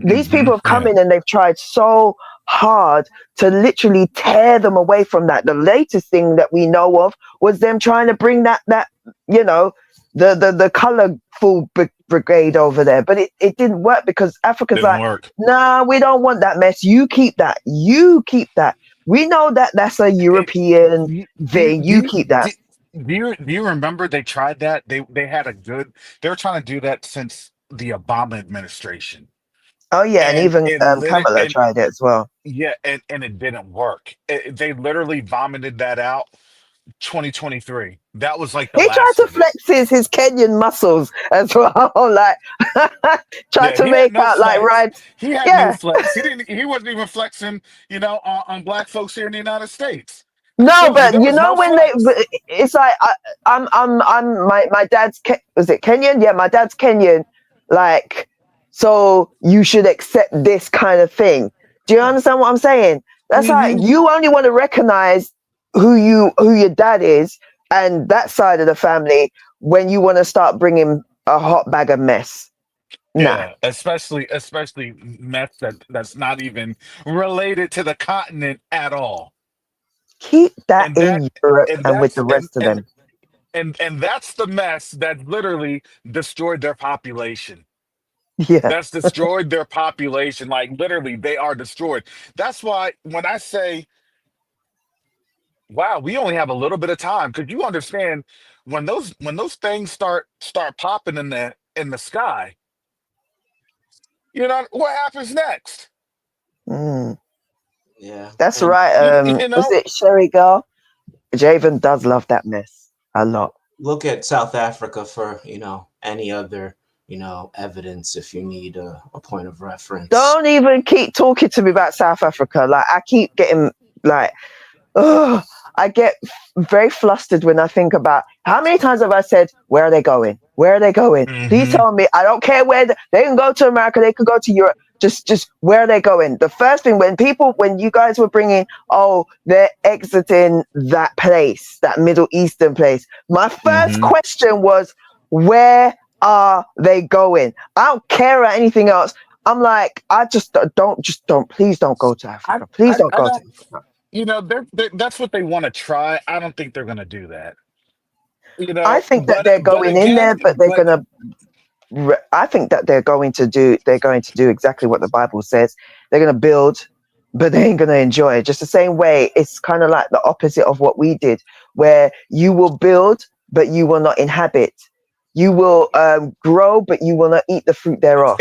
These people have come Yeah. in and they've tried so hard to literally tear them away from that. The latest thing that we know of was them trying to bring that the colorful brigade over there, but it didn't work because Africa's Didn't like, work. nah, we don't want that mess. You keep that. You keep that. We know that that's a It, European do you, thing. do You you, keep that. do, do you remember they tried that? They had a good. They were trying to do that since the Obama administration, Oh yeah, and and even it lit Kamala and tried it as well. yeah, and it didn't work. They literally vomited that out. 2023. That was like the He tried last to of it. flex his Kenyan muscles as well, like tried Yeah, to he had make no out like flex. right. He had no Yeah, flex. He didn't. He wasn't even flexing. On black folks here in the United States. I'm no, telling you, but there you was know no when they, flex. it's like I'm my dad's was it Kenyan? Yeah, my dad's Kenyan. Like, so you should accept this kind of thing. Do you understand what I'm saying? That's like Hmm. you only want to recognize who your dad is and that side of the family when you want to start bringing a hot bag of mess. Nah, Yeah, especially mess that's not even related to the continent at all. keep that And that in Europe and and with that's the rest of them. and that's the mess that literally destroyed their population. Yeah. That's destroyed their population. Like literally, they are destroyed. That's why when I say, "Wow, we only have a little bit of time," because you understand when those things start popping in the sky, what happens next. Mm, Yeah, that's and right. You, you Was know, it Sherry Girl? Javen does love that mess a lot. look at South Africa for any other evidence if you need a point of reference. Don't even keep talking to me about South Africa. Like I keep getting like, ugh, I get very flustered when I think about how many times have I said, "Where are they going? Where are they going? Please hmm tell me. I don't care where they can go to America. They can go to Europe. Just where are they going?" The first thing when you guys were bringing, oh, they're exiting that place, that Middle Eastern place. My first hmm question was, where are they going? I don't care about anything else. I'm like, I just don't, please don't go to I, Africa. Please I don't I go to don't. Africa. That's what they want to try. I don't think they're going to do that. I think that they're But going in again, there, but they're gonna. I think that they're going to do. They're going to do exactly what the Bible says. They're going to build, but they ain't going to enjoy it. Just the same way, it's kind of like the opposite of what we did, where you will build, but you will not inhabit. You will grow, but you will not eat the fruit thereof.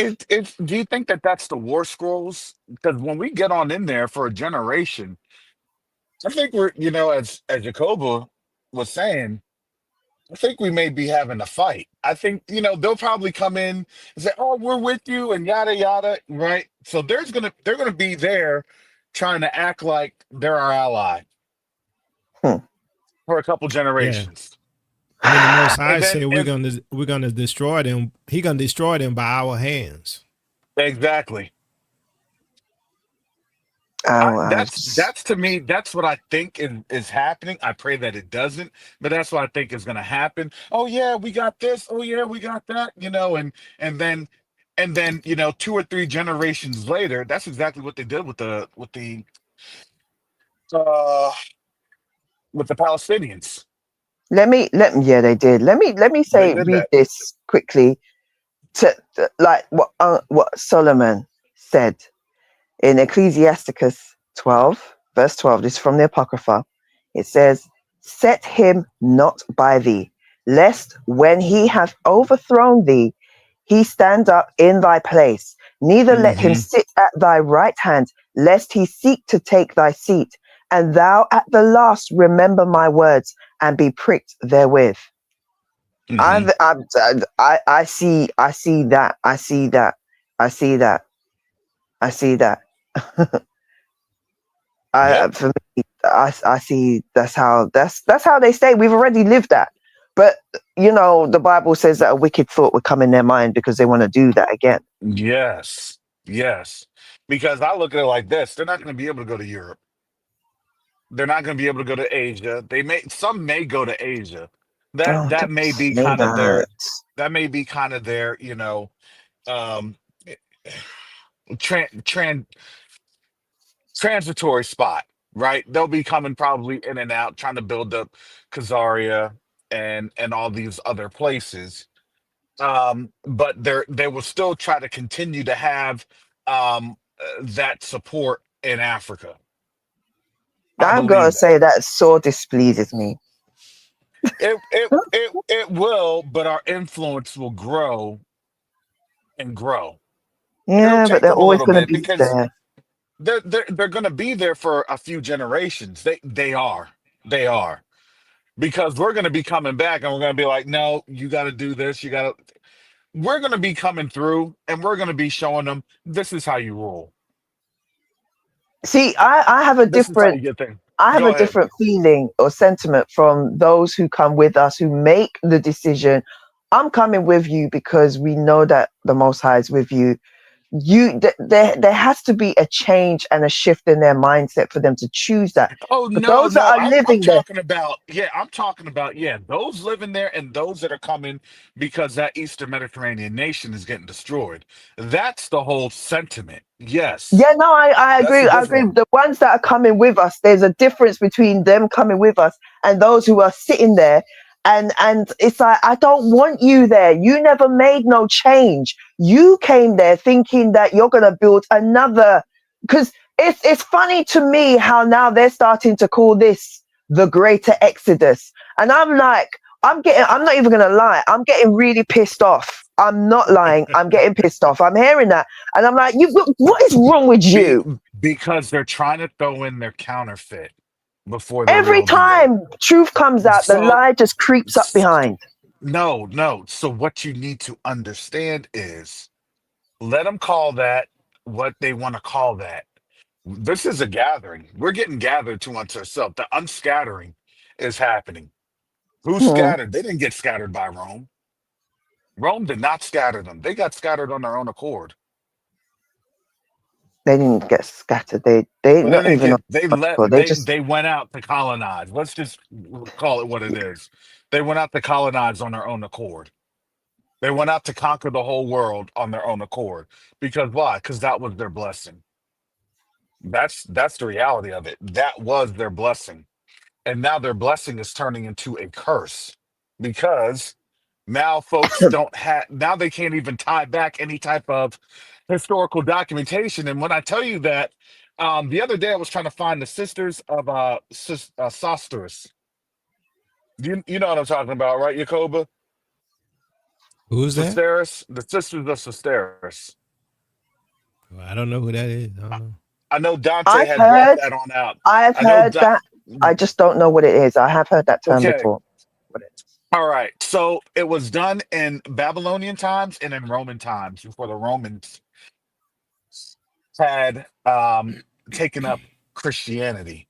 do you think that that's the war scrolls? Because when we get on in there for a generation, I think we're, as Jacoba was saying, I think we may be having a fight. I think, they'll probably come in and say, "Oh, we're with you," and yada yada, right? So they're gonna be there trying to act like they're our ally Hmm. for a couple Yeah. generations. And then the Most And High then said and we're gonna destroy them. He gonna destroy them by our hands. exactly. I just, That's to me, that's what I think is happening. I pray that it doesn't, but that's what I think is gonna happen. Oh yeah, we got this. Oh yeah, we got that, and then 2 or 3 generations later, that's exactly what they did uh with the Palestinians. yeah, they did. Let me They say, did read that. this quickly like what Solomon said in Ecclesiasticus 12, verse 12. This is from the Apocrypha. It says, "Set him not by thee, lest when he hath overthrown thee, he stand up in thy place. Neither let him Hmm. sit at thy right hand, lest he seek to take thy seat. And thou at the last remember my words and be pricked therewith." Hmm. I see that. I see that. I see that. I see that. Yeah. For me, I see that's how they stay. We've already lived that, but the Bible says that a wicked thought would come in their mind because they want to do that again. Yes. Yes. Because I look at it like this. They're not going to be able to go to Europe. They're not going to be able to go to Asia. Some may go to Asia. Oh, That don't may be say kind of that. their, um tran transitory spot, right? They'll be coming probably in and out, trying to build up Khazaria and all these other places. But they will still try to continue to have that support in Africa. I I've got to believe that say that so displeases me. it will, but our influence will grow and grow. It'll Yeah, but take they're them a always little going to bit be because there. they're going to be there for a few generations. They are because we're going to be coming back and we're going to be like, no, you got to do this. You got to. We're going to be coming through and we're going to be showing them this is how you rule. See, I have a This is how different you get things. I have Go a ahead. different feeling or sentiment from those who come with us, who make the decision. I'm coming with you because we know that the Most High is with you. There has to be a change and a shift in their mindset for them to choose that. Oh But no, those that no, are I'm living there, talking about I'm talking about those living there and those that are coming because that Eastern Mediterranean nation is getting destroyed. That's the whole sentiment. Yes, yeah, no, I that's agree. a I different agree. one. The ones that are coming with us, there's a difference between them coming with us and those who are sitting there. And it's like, I don't want you there. You never made no change. You came there thinking that you're gonna build another. Because it's funny to me how now they're starting to call this the greater Exodus. And I'm like, I'm not even gonna lie, I'm getting really pissed off. I'm not lying, I'm getting pissed off. I'm hearing that. And I'm like, what is wrong with Be, you? because they're trying to throw in their counterfeit before the Every real deal. time truth comes out, the So lie just creeps up s- behind. no, no. So what you need to understand is let them call that what they want to call that. This is a gathering. We're getting gathered to unto ourselves. The unscattering is happening. Who Hmm. scattered? They didn't get scattered by Rome. Rome did not scatter them. They got scattered on their own accord. They didn't get scattered. They Well, they not didn't even on get. They let. article. They just They went out to colonize. Let's just call it what it is. They went out to colonize on their own accord. They went out to conquer the whole world on their own accord. Because why? Because that was their blessing. That's the reality of it. That was their blessing. And now their blessing is turning into a curse because now folks don't have, now they can't even tie back any type of historical documentation. And when I tell you that, the other day I was trying to find the sisters of Sosterus. You know what I'm talking about, right, Jacoba? Who's that? Sosterus, the sisters of Sosterus. Well, I don't know who that is. I don't know. I know Dante I've had brought heard that on out. I've I know. heard that. I just don't know what it is. I have heard that term Okay. before. What it is. All right. So it was done in Babylonian times and in Roman times before the Romans had taken up Christianity.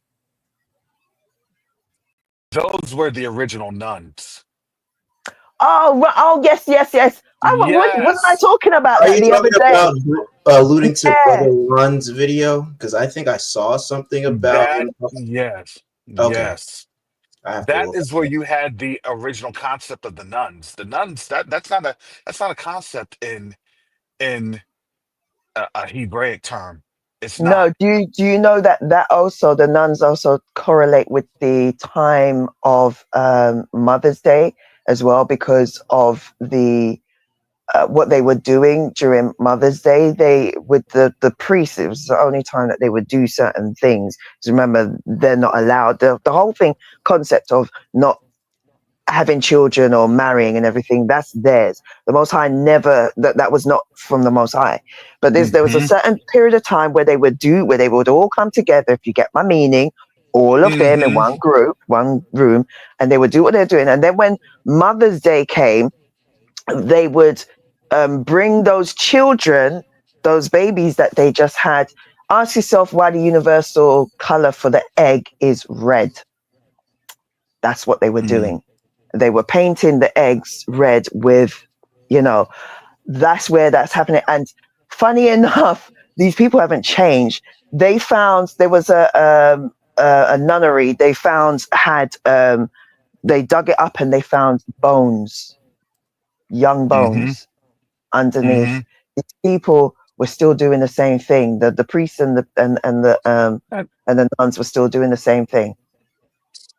Those were the original nuns. Oh, oh yes, yes, yes. Wasn't I Yes. talking about Are that you the other talking day? about alluding to Yeah. Brother Run's video? Because I think I saw something about That him. yes. Okay, Yes. I have to That look. is where you had the original concept of the nuns. The nuns, that's not a concept in a Hebraic term. It's No, not. do you know that also the nuns also correlate with the time of Mother's Day as well because of the what they were doing during Mother's Day. They with the priests, it was the only time that they would do certain things. 'Cause remember, they're not allowed. The whole thing concept of not having children or marrying and everything, that's theirs. The Most High never, that was not from the Most High. But there was a Hmm. certain period of time where they would all come together, if you get my meaning, all of them in Hmm. one group, one room, and they would do what they're doing. And then when Mother's Day came, they would bring those children, those babies that they just had. Ask yourself why the universal color for the egg is red. That's what they were doing. They were painting the eggs red with, you know, that's where that's happening. And funny enough, these people haven't changed. There was a nunnery. They dug it up and they found bones, young Mm-hmm. bones underneath. Mm-hmm. These people were still doing the same thing. The priests and the nuns were still doing the same thing.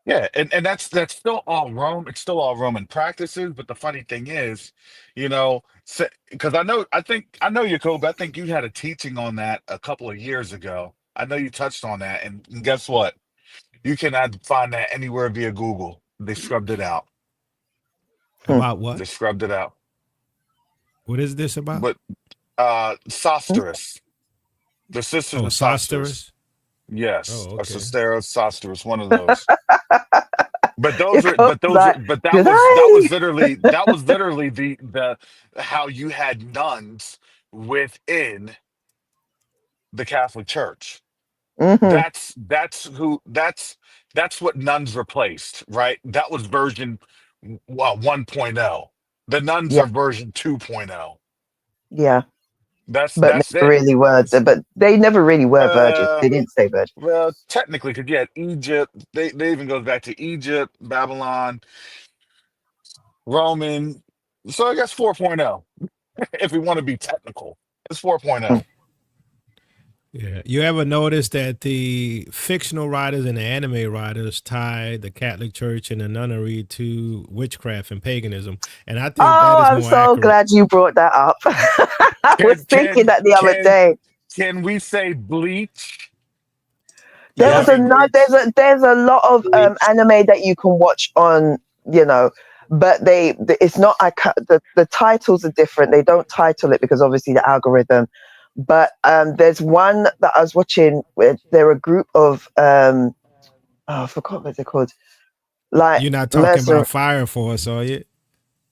Yeah, and that's still all Rome. It's still all Roman practices. But the funny thing is, because I know you, Kobe. I think you had a teaching on that a couple of years ago. I know you touched on that, and guess what? You cannot find that anywhere via Google. They scrubbed it out. About what? They scrubbed it out. What is this about? But Sosterus, the sisters Oh, of Sosterus. Sosterus. Yes, Oh, or okay. Sosteros, Sosterus, one of those. But those are, But that was literally the how you had nuns within the Catholic Church. Mm-hmm. That's what nuns replaced, right? That was version 1.0. The nuns Yeah, are version 2.0. yeah. But That's never it. really were. But they never really were virgins. Uh, They didn't say virgin. well, technically, because yeah, Egypt, they even goes back to Egypt, Babylon, Roman. So I guess 4.0, if we want to be technical. It's 4.0. Yeah. You ever notice that the fictional writers and the anime writers tie the Catholic Church and the nunnery to witchcraft and paganism? And I think that Oh, is I'm more so accurate. glad you brought that up. I was Can thinking can that the other can day. can we say bleach? There Can it was Yep. be another. bleach? There's a lot of Bleach. anime that you can watch on, but it's not. The titles are different. They don't title it because obviously the algorithm. But there's one that I was watching where they're a group of I forgot what they're called. Like You're not talking mercenary. about Fire Force, are you?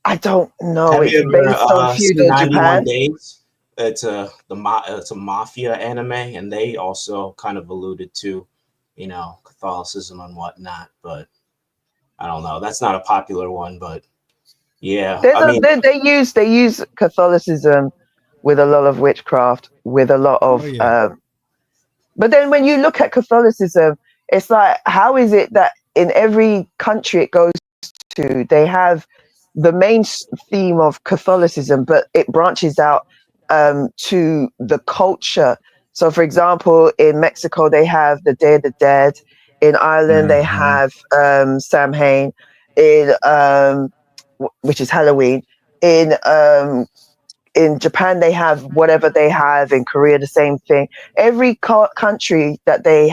I don't know. Have It's you based on ever seen feudal 91 Japan. Days? It's a mafia anime, and they also kind of alluded to, Catholicism and whatnot. But I don't know. That's not a popular one, but yeah, There's I mean, they use Catholicism with a lot of witchcraft, with a lot Oh of yeah. but then when you look at Catholicism, it's like, how is it that in every country it goes to, they have the main theme of Catholicism, but it branches out to the culture. So, for example, in Mexico, they have the Day of the Dead. In Ireland, they Hmm. have Samhain, which is Halloween. In Japan, they have whatever they have. In Korea, the same thing. Every country that they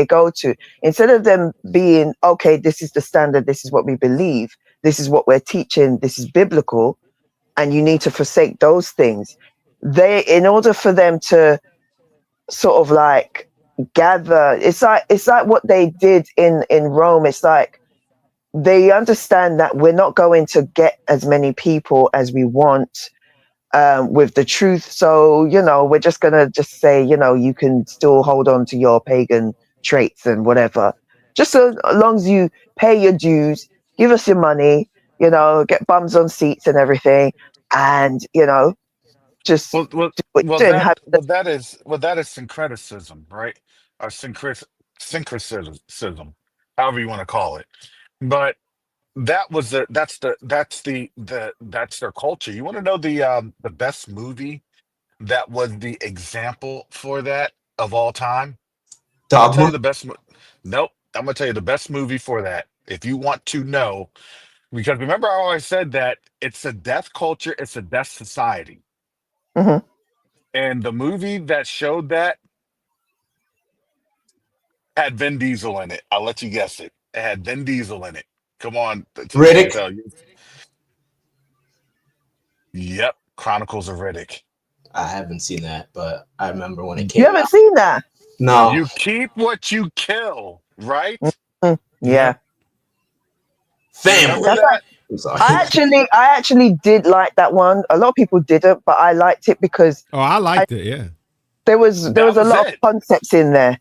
go to, instead of them being, okay, this is the standard, this is what we believe, this is what we're teaching, this is biblical, and you need to forsake those things. In order for them to sort of like gather, it's like what they did in Rome. It's like they understand that we're not going to get as many people as we want with the truth. So, we're just going to just say, you can still hold on to your pagan traits and whatever. Just so long as you pay your dues, give us your money, get bums on seats and everything. And, just Well, well, do what well, you're doing. that well that is syncretism, right? Or syncretism, however you want to call it. But that's their culture. You want to know the best movie that was the example for that of all time? I'm gonna tell you Dogma. the best. Nope, I'm gonna tell you the best movie for that. If you want to know, because remember, I always said that it's a death culture, it's a death society, Mhm. and the movie that showed that had Vin Diesel in it. I'll let you guess it. It had Vin Diesel in it. Come on, somebody can Riddick. tell you. Yep, Chronicles of Riddick. I haven't seen that, but I remember when it You came haven't out. seen that? No. You keep what you kill, right? Mhm. Yeah. Yep. You remember Family. That's that? I'm sorry. I actually did like that one. A lot of people didn't, but I liked it because Oh, I liked it. Yeah. That there was a was lot of it. concepts in there.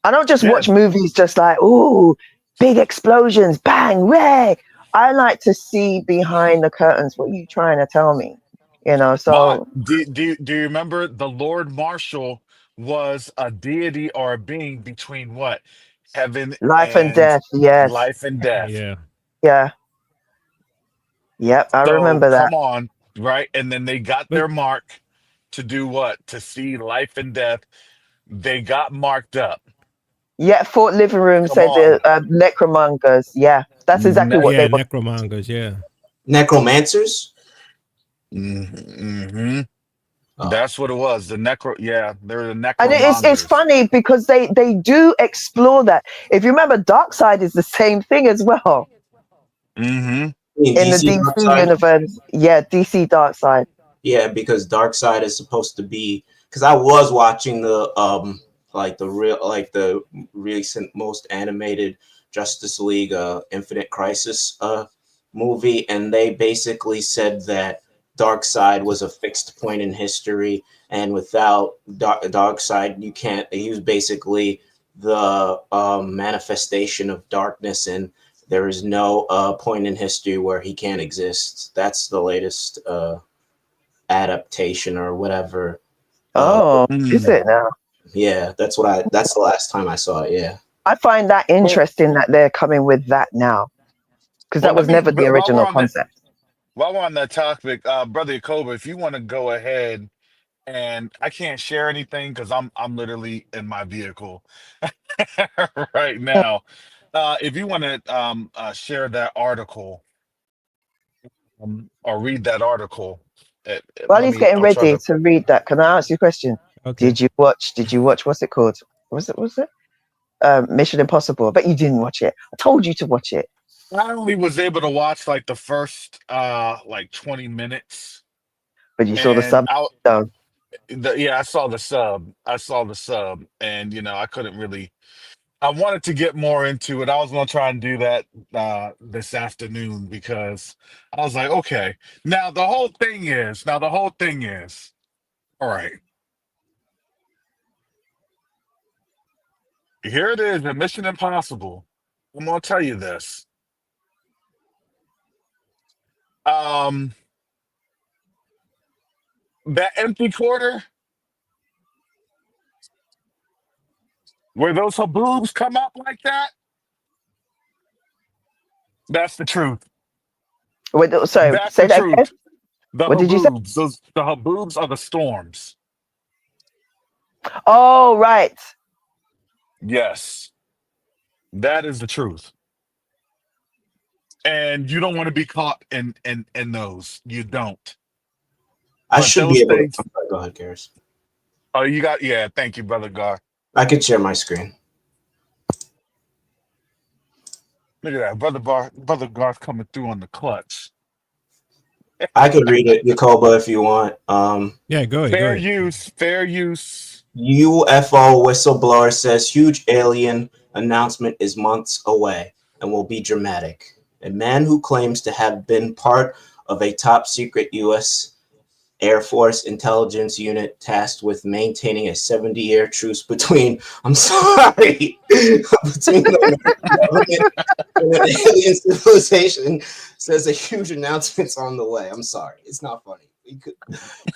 I don't just Yeah. watch movies just like, ooh, big explosions, bang, ray. I like to see behind the curtains. What are you trying to tell me? You know, But so do you remember the Lord Marshal was a deity or a being between what? Heaven life and and death. Yes. life and death. Yeah. Yeah. Yep. I So remember that. come on, right? And then they got But their mark to do what? To see life and death. They got marked up. Yeah. Fort Living Room Come said on. the necromongers. Yeah. That's exactly Ne- what they yeah, were. necromongers. Yeah. Necromancers. hmm Oh, That's what it was. The necro, yeah, they're the And it's necromongers. funny because they do explore that. If you remember, Dark Side is the same thing as well hmm in in the DC DC Darkseid. universe. Yeah, DC Dark Side. Yeah, because Darkseid is supposed to be. Because I was watching the the recent most animated Justice League Infinite Crisis movie, and they basically said that Darkseid was a fixed point in history, and without Darkseid, you can't. He was basically the manifestation of darkness, and there is no point in history where he can't exist. That's the latest adaptation or whatever. Oh, is it now? Yeah, that's the last time I saw it. Yeah. I find that Well, interesting that they're coming with that now because well, that let was me never the original concept. while we're on that topic, brother Yacoba, if you want to go ahead, and I can't share anything because I'm literally in my vehicle right now. If you want to share that article or read that article, While he's getting I'll try ready to. to read that, can I ask you a question? Okay. Did you watch? What's it called? Was it? Mission Impossible. I bet you didn't watch it. I told you to watch it, I only was able to watch like the first like 20 minutes, but you saw the and sub. So yeah, I saw the sub. I saw the sub, and I couldn't really. I wanted to get more into it. I was going to try and do that this afternoon because I was like, okay. Now the whole thing is, all right. Here it is, in Mission Impossible. I'm going to tell you this. Um, that empty quarter where those haboobs come up like that, that's the truth. wait, sorry, That's say the that again. truth. The What did you say? haboobs, the haboobs are the storms. Oh, right. Yes, that is the truth. And you don't want to be caught in those. You don't. I But should be those able to. things. Go ahead, Karis. Oh, you got. Yeah, thank you, brother Gar. I could share my screen. Look at that, brother Garth coming through on the clutch. I could read it, Yacoba, if you want. Yeah, go ahead. Go Fair ahead. use, fair use. UFO whistleblower says huge alien announcement is months away and will be dramatic. A man who claims to have been part of a top secret U.S. Air Force intelligence unit tasked with maintaining a 70-year truce between, I'm sorry, between the American government and an alien civilization says a huge announcement's on the way. I'm sorry. It's not funny.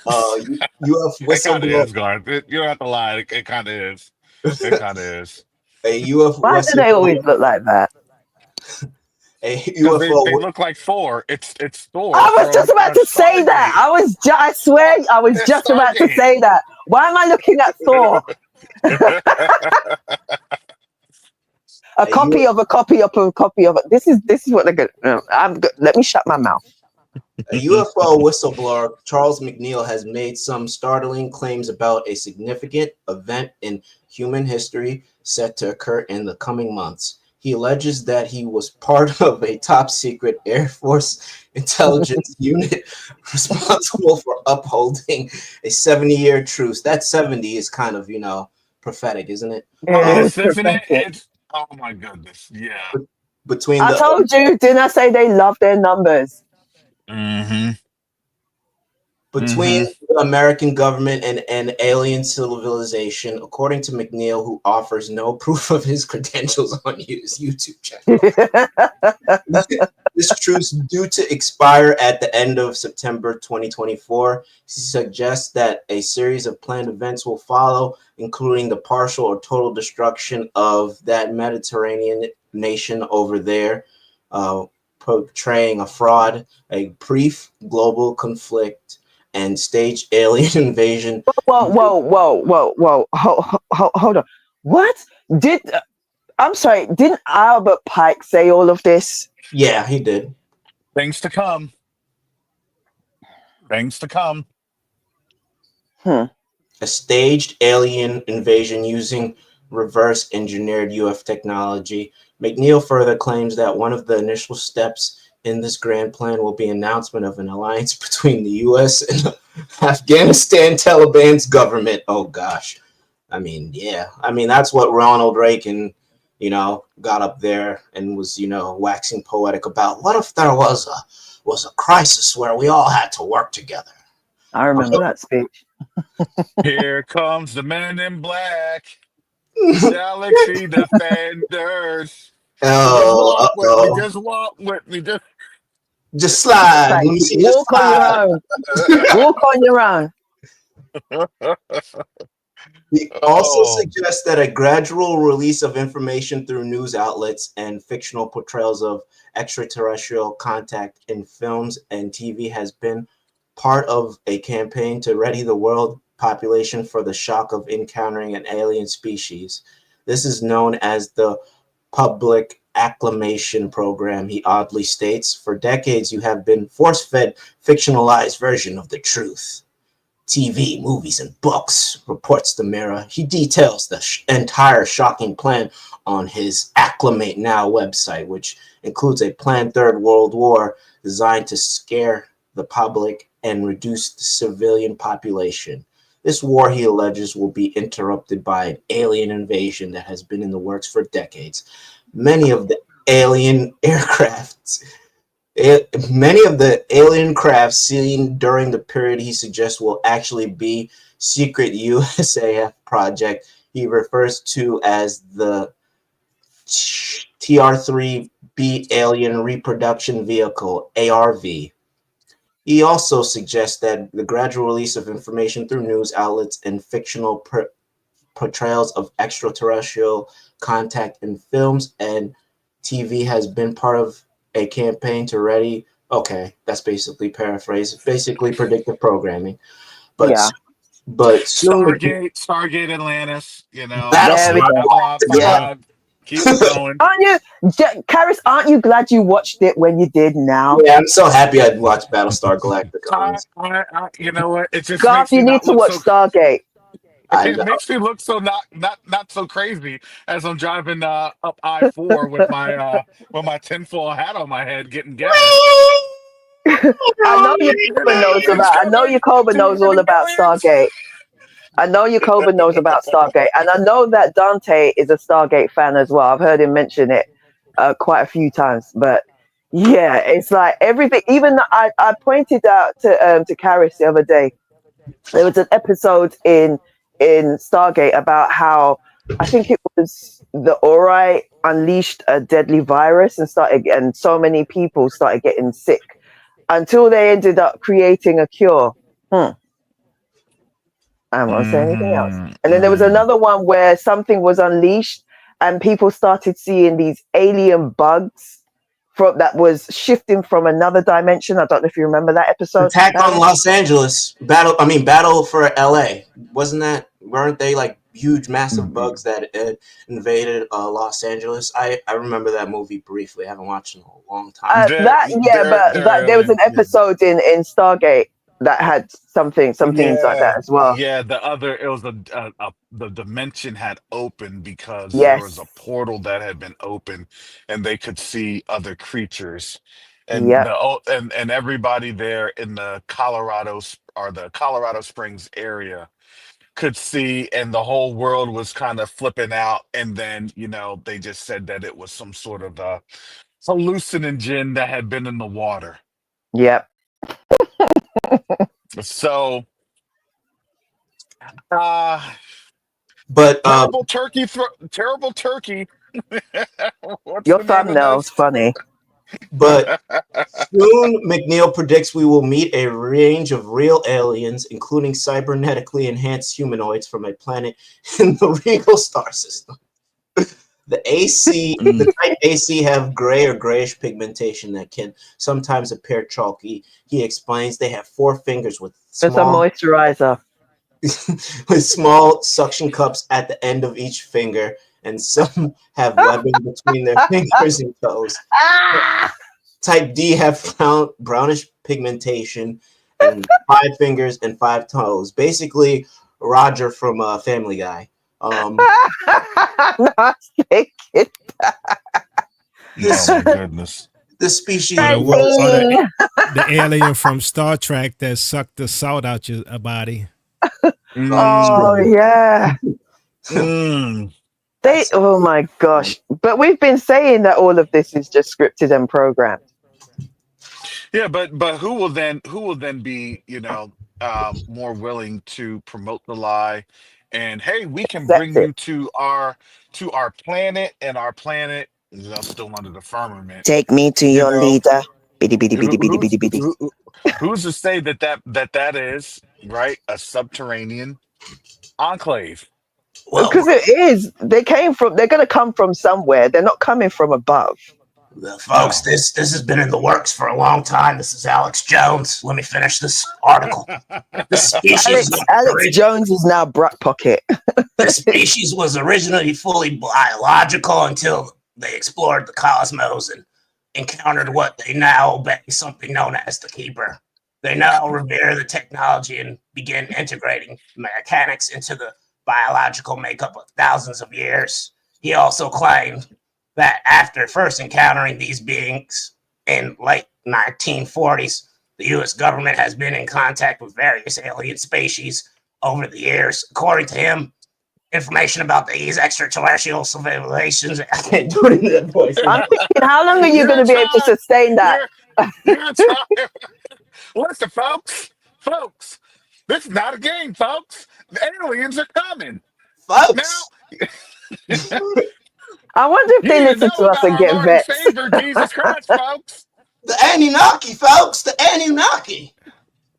UF It kind of whistleblower, is, Garth. You don't have to lie. It kind of is. It kind of is. a UF Why do they whistleblower, always look like that? a Because they UFO. look like Thor. It's Thor I was just from about to say that. Stargate. I swear, I was It's just about to Stargate. say that. Why am I looking at Thor? A A U, copy of a copy of a copy of it. This is what they're good. No, I'm good. Let me shut my mouth. A UFO whistleblower, Charles McNeil, has made some startling claims about a significant event in human history set to occur in the coming months. He alleges that he was part of a top secret Air Force intelligence unit responsible for upholding a 70-year truce. That 70 is kind of, prophetic, isn't it? It is Isn't it? prophetic. It's oh my goodness. Yeah. Between I the told you, didn't I say they love their numbers? Mm-hmm. between Mm-hmm. the American government and an alien civilization, according to McNeil, who offers no proof of his credentials on his YouTube channel. This truce due to expire at the end of September 2024. He suggests that a series of planned events will follow, including the partial or total destruction of that Mediterranean nation over there, portraying a fraud, a brief global conflict, and staged alien invasion. Whoa. Hold on. What? I'm sorry, didn't Albert Pike say all of this? Yeah, he did. Things to come. Things to come. A staged alien invasion using reverse engineered UF technology. McNeil further claims that one of the initial steps in this grand plan will be announcement of an alliance between the US and Afghanistan Taliban's government. Oh gosh. I mean, yeah. I mean, that's what Ronald Reagan, got up there and was, waxing poetic about. What if there was a crisis where we all had to work together? I remember that speech. Here comes the men in black. Galaxy Defenders. Just walk with me. Just walk with me. Just slide. Like, Let me see. walk on your own. Walk on your own. He also suggests that a gradual release of information through news outlets and fictional portrayals of extraterrestrial contact in films and TV has been part of a campaign to ready the world population for the shock of encountering an alien species. This is known as the public acclamation program, he oddly states. For decades, you have been force-fed fictionalized version of the truth. TV, movies, and books, reports the Mirror. He details the entire shocking plan on his Acclimate Now website, which includes a planned Third World War designed to scare the public and reduce the civilian population. This war, he alleges, will be interrupted by an alien invasion that has been in the works for decades. Many of the alien crafts seen during the period he suggests will actually be secret USAF project he refers to as the TR-3B Alien Reproduction Vehicle, ARV. He also suggests that the gradual release of information through news outlets and fictional portrayals of extraterrestrial contact in films and TV has been part of a campaign to ready. Okay, that's basically paraphrased. Basically, predictive programming. But Yeah. soon Stargate Atlantis. Battlestar Babylon 5. Yeah. Keep it going. Aren't you, Karis? Aren't you glad you watched it when you did now? Yeah, I'm so happy I'd watched Battlestar Galactica. You know what? It just Garth, makes me you need not to look watch so. Stargate. It makes me look so not so crazy as I'm driving up I-4 with my tinfoil hat on my head getting gas. I know your Coben knows about. I know your Coben knows all about Stargate. I know your Coben knows about Stargate, and I know that Dante is a Stargate fan as well. I've heard him mention it quite a few times. But yeah, it's like everything. Even I pointed out to Karis the other day. There was an episode in Stargate about how I think it was the Ori unleashed a deadly virus and so many people started getting sick until they ended up creating a cure. I won't say anything else. And then there was another one where something was unleashed and people started seeing these alien bugs that was shifting from another dimension. I don't know if you remember that episode. Attack on Los Angeles. Battle for LA. Weren't they like huge, massive bugs that invaded Los Angeles? I remember that movie briefly. I haven't watched it in a long time. There was an episode in Stargate that had some things like that as well. Yeah, it was the dimension had opened because there was a portal that had been opened, and they could see other creatures, and and everybody there in the Colorado Springs area could see, and the whole world was kind of flipping out, and then they just said that it was some sort of hallucinogen that had been in the water. Yep. So, but terrible turkey. Your thumbnail's funny. But soon, McNeil predicts we will meet a range of real aliens, including cybernetically enhanced humanoids from a planet in the Regal star system. The type AC have gray or grayish pigmentation that can sometimes appear chalky. He explains they have 4 fingers with There's a moisturizer. with small suction cups at the end of each finger, and some have webbing between their fingers and toes. Type D have brownish pigmentation and 5 fingers and 5 toes. Basically, Roger from Family Guy. No, I take it. Oh my goodness. The species. Or the alien from Star Trek that sucked the salt out your body. Oh yeah. Oh my gosh. But we've been saying that all of this is just scripted and programmed. Yeah, but who will then be, more willing to promote the lie, and hey, we can bring you to our planet, and our planet is still under the firmament. Take me to your leader. Biddy, biddy, biddy, biddy, biddy, biddy. Who's to say that is right? A subterranean enclave. Well, because it is. They're going to come from somewhere. They're not coming from above. Folks, this has been in the works for a long time. This is Alex Jones. Let me finish this article. The species Alex Jones is now Brock Pocket. The species was originally fully biological until they explored the cosmos and encountered what they now obey, something known as the Keeper. They now revere the technology and begin integrating mechanics into the biological makeup of thousands of years. He also claimed that after first encountering these beings in late 1940s, the U.S. government has been in contact with various alien species over the years. According to him, information about these extraterrestrial civilizations. I can't do it in that voice. I'm thinking, how long are you going to be able to sustain that? Listen, folks, this is not a game, folks. The aliens are coming, folks. Now, I wonder if they listen to us and get vexed. Savior, Jesus Christ, folks. The Anunnaki, folks. The Anunnaki.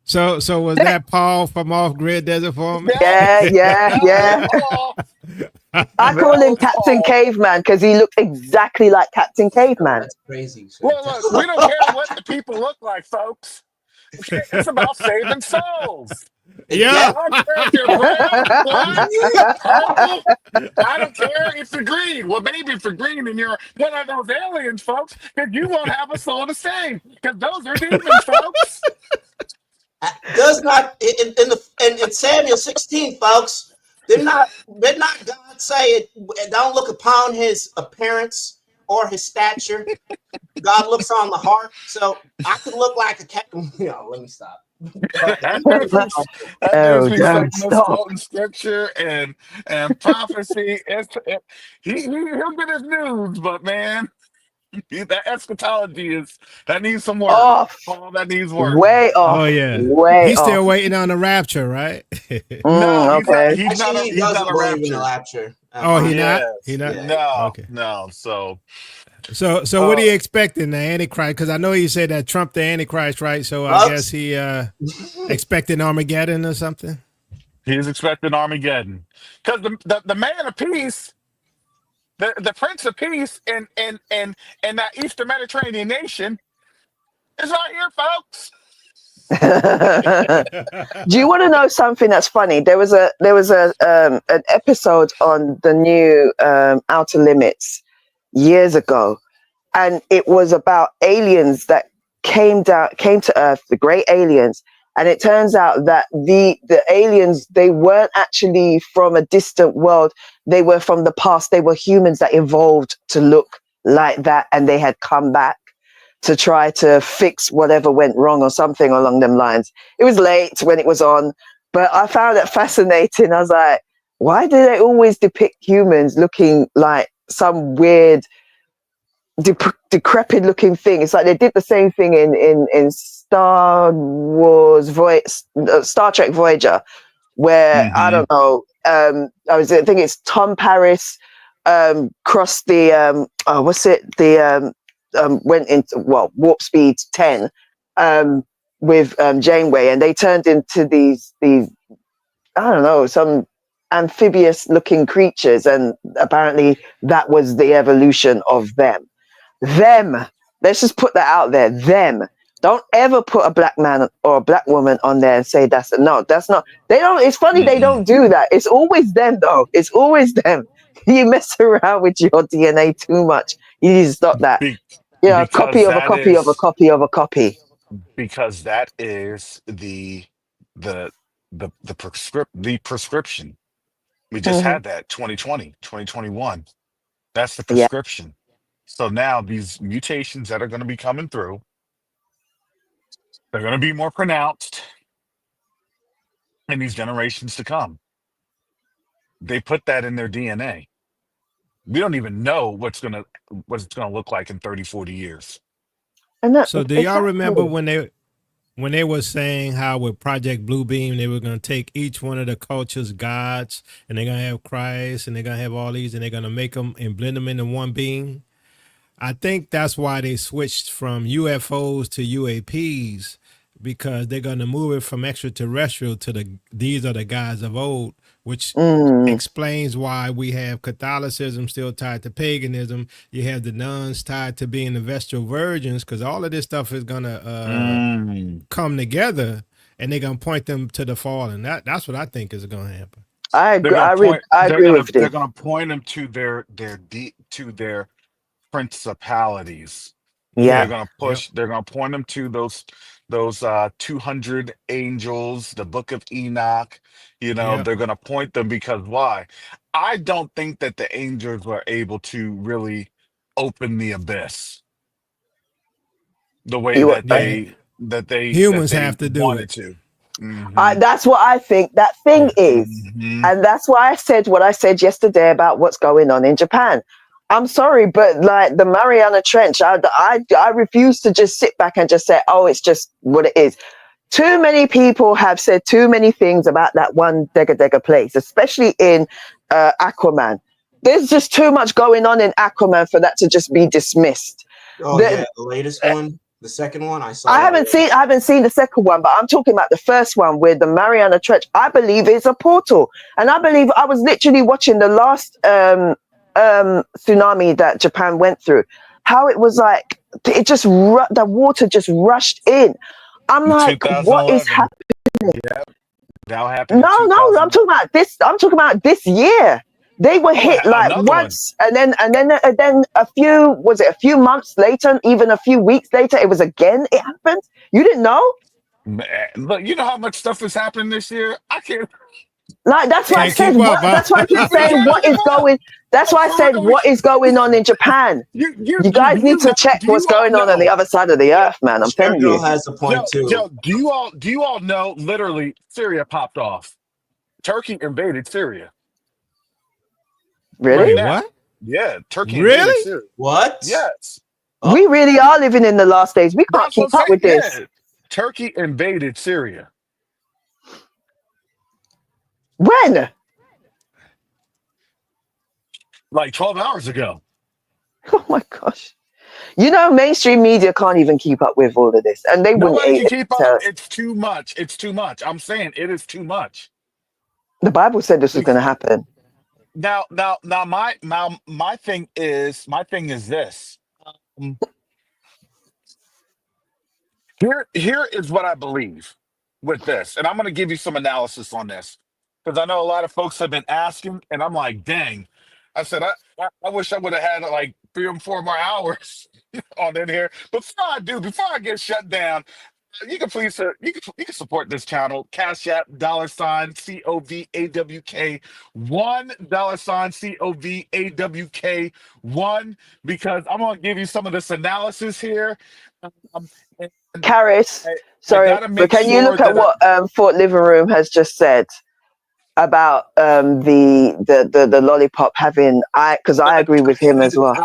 So was that Paul from Off Grid Desert Farm? Yeah. I call him Captain Caveman because he looked exactly like Captain Caveman. That's crazy. Well, look, we don't care what the people look like, folks. It's about saving souls. Yeah. I don't care if you're brown, black, purple. I don't care if you're green. Well, maybe if you're green and you're one of those aliens, folks, then you won't have a soul to save because those are demons, folks. Does not in Samuel 16, folks. Did not God say it? Don't look upon his appearance or his stature. God looks on the heart. So I could look like a cat. Let me stop. Quoting scripture and prophecy. He'll get his news, but man, that eschatology that needs some work. Paul, that needs work. Way off. Oh yeah. He's still waiting on the rapture, right? No, okay. He's not a rapture. Oh, he not. No. Okay. No. So what are you expecting, the Antichrist? Because I know you said that Trump the Antichrist, right? So I guess he expecting Armageddon or something. He's expecting Armageddon because the man of peace, the Prince of Peace, in that Eastern Mediterranean nation is right here, folks. Do you want to know something that's funny? There was an episode on the new Outer Limits years ago, and it was about aliens that came to Earth, the great aliens, and it turns out that the aliens, they weren't actually from a distant world, they were from the past. They were humans that evolved to look like that, and they had come back to try to fix whatever went wrong or something along them lines. It was late when it was on, but I found it fascinating. I was like, why do they always depict humans looking like some weird decrepit looking thing? It's like they did the same thing in Star Trek Voyager, where I don't know, I think it's Tom Paris crossed the went into warp speed 10 with Janeway, and they turned into these I don't know, some amphibious looking creatures, and apparently that was the evolution of them. Let's just put that out there. Don't ever put a black man or a black woman on there and say that's not. They don't. It's funny they don't do that. It's always them though. It's always them. You mess around with your DNA too much. You need to stop that. A copy Because of a that copy of a is copy of a copy. because that is the the prescription. We just Mm-hmm. had that 2020, 2021. That's the Yeah, prescription. So now these mutations that are going to be coming through, they're going to be more pronounced in these generations to come. They put that in their DNA. We don't even know what it's going to look like in 30, 40 years. and that So do y'all remember exactly. when they were saying how with Project Bluebeam they were going to take each one of the culture's gods and they're going to have Christ and they're going to have all these and they're going to make them and blend them into one being? I think that's why they switched from UFOs to UAPs, because they're going to move it from extraterrestrial to these are the gods of old, which explains why we have Catholicism still tied to paganism. You have the nuns tied to being the Vestal Virgins, because all of this stuff is going to come together and they're going to point them to the fall. And that's what I think is going to happen. I They're agree. going to point. I agree with They're you. going to point them to their principalities. They're Yeah. going to Yep. push. They're going to point them to those 200 angels, the Book of Enoch. Yep. They're going to point them because why? I don't think that the angels were able to really open the abyss the way You. that Yeah. Humans they have to do wanted it. to. Hmm. That's what I think that thing Yeah. is. Hmm. And that's why I said what I said yesterday about what's going on in Japan. I'm sorry, but like the Mariana Trench, I refuse to just sit back and just say, oh, it's just what it is. Too many people have said too many things about that one Dega place, especially in Aquaman. There's just too much going on in Aquaman for that to just be dismissed. Oh yeah, the latest one, the second one, I saw I that. haven't seen the second one, but I'm talking about the first one with the Mariana Trench. I believe it's a portal, and I believe I was literally watching the last tsunami that Japan went through. How it was like the water just rushed in. I'm In like, what is 2011, happening? that happened in No, 2000. I'm talking about this. I'm talking about this year. They were Oh, hit like another one. once, and then a few months later, even a few weeks later, it happened. You didn't know? Man, look, you know how much stuff is happening this year? I can't. Like that's why I Can't said keep up, what. huh? That's why I keep We saying can't what keep is up. going. That's No, why I for said real. what is going on in Japan. You guys need to check Do what's you all going on the know? other side of the earth, man. I'm telling Scarecrow you. has a point too. Do you all know? Literally, Syria popped off. Turkey invaded Syria right Really? Wait, now. what? Yeah, Turkey invaded Really? Syria. What? Yes, Oh, We really are living in the last days. We can't that's what I'm keep up saying. with this. Yeah, Turkey invaded Syria When? like 12 hours ago. Oh my gosh. Mainstream media can't even keep up with all of this, and they wouldn't Nobody can even keep tell up. us. It's too much. It's too much. I'm saying it is too much. The Bible said this was going to happen. Now, my thing is this. Um, Here is what I believe with this, and I'm going to give you some analysis on this because I know a lot of folks have been asking, and I'm like, dang. I said I wish I would have had like 3 or 4 more hours on in here. Before I get shut down, you can please you can support this channel. Cash App $COVAWK $1 COVAWK1 because I'm gonna give you some of this analysis here. And Karis, I sorry, gotta but make can you sure look at that what Fort Living Room has just said about the lollipop having? Because I agree with him as well.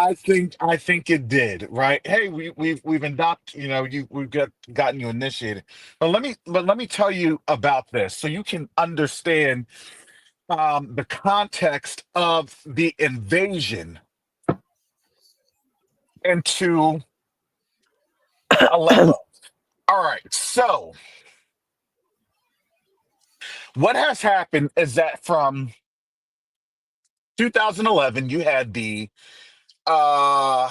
I think it did, right? Hey, we've we've gotten you initiated. But let me tell you about this so you can understand the context of the invasion into Aleppo. All right. So what has happened is that from 2011, you had uh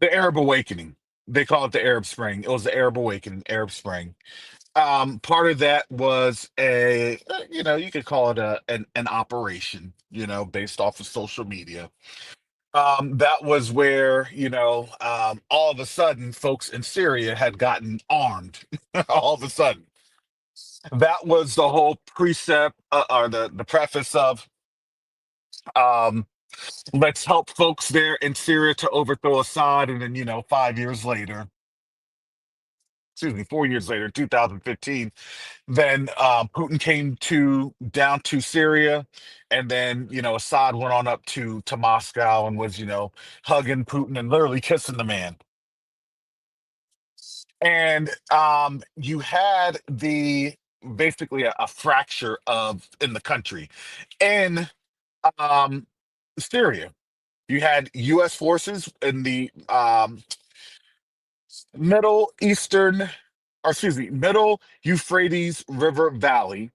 the Arab Awakening. They call it the Arab Spring. It was the Arab Awakening, Arab Spring. Part of that was you could call it an operation, based off of social media. That was where, all of a sudden folks in Syria had gotten armed. All of a sudden. That was the whole precept, or the preface of, um, let's help folks there in Syria to overthrow Assad. And then, 5 years later, excuse me, 4 years later, 2015, then Putin came down to Syria. And then, Assad went on up to Moscow and was, hugging Putin and literally kissing the man. And you had basically a fracture of in the country. In um, Syria, you had U.S. forces in the Middle Eastern, or excuse me, Middle Euphrates River Valley.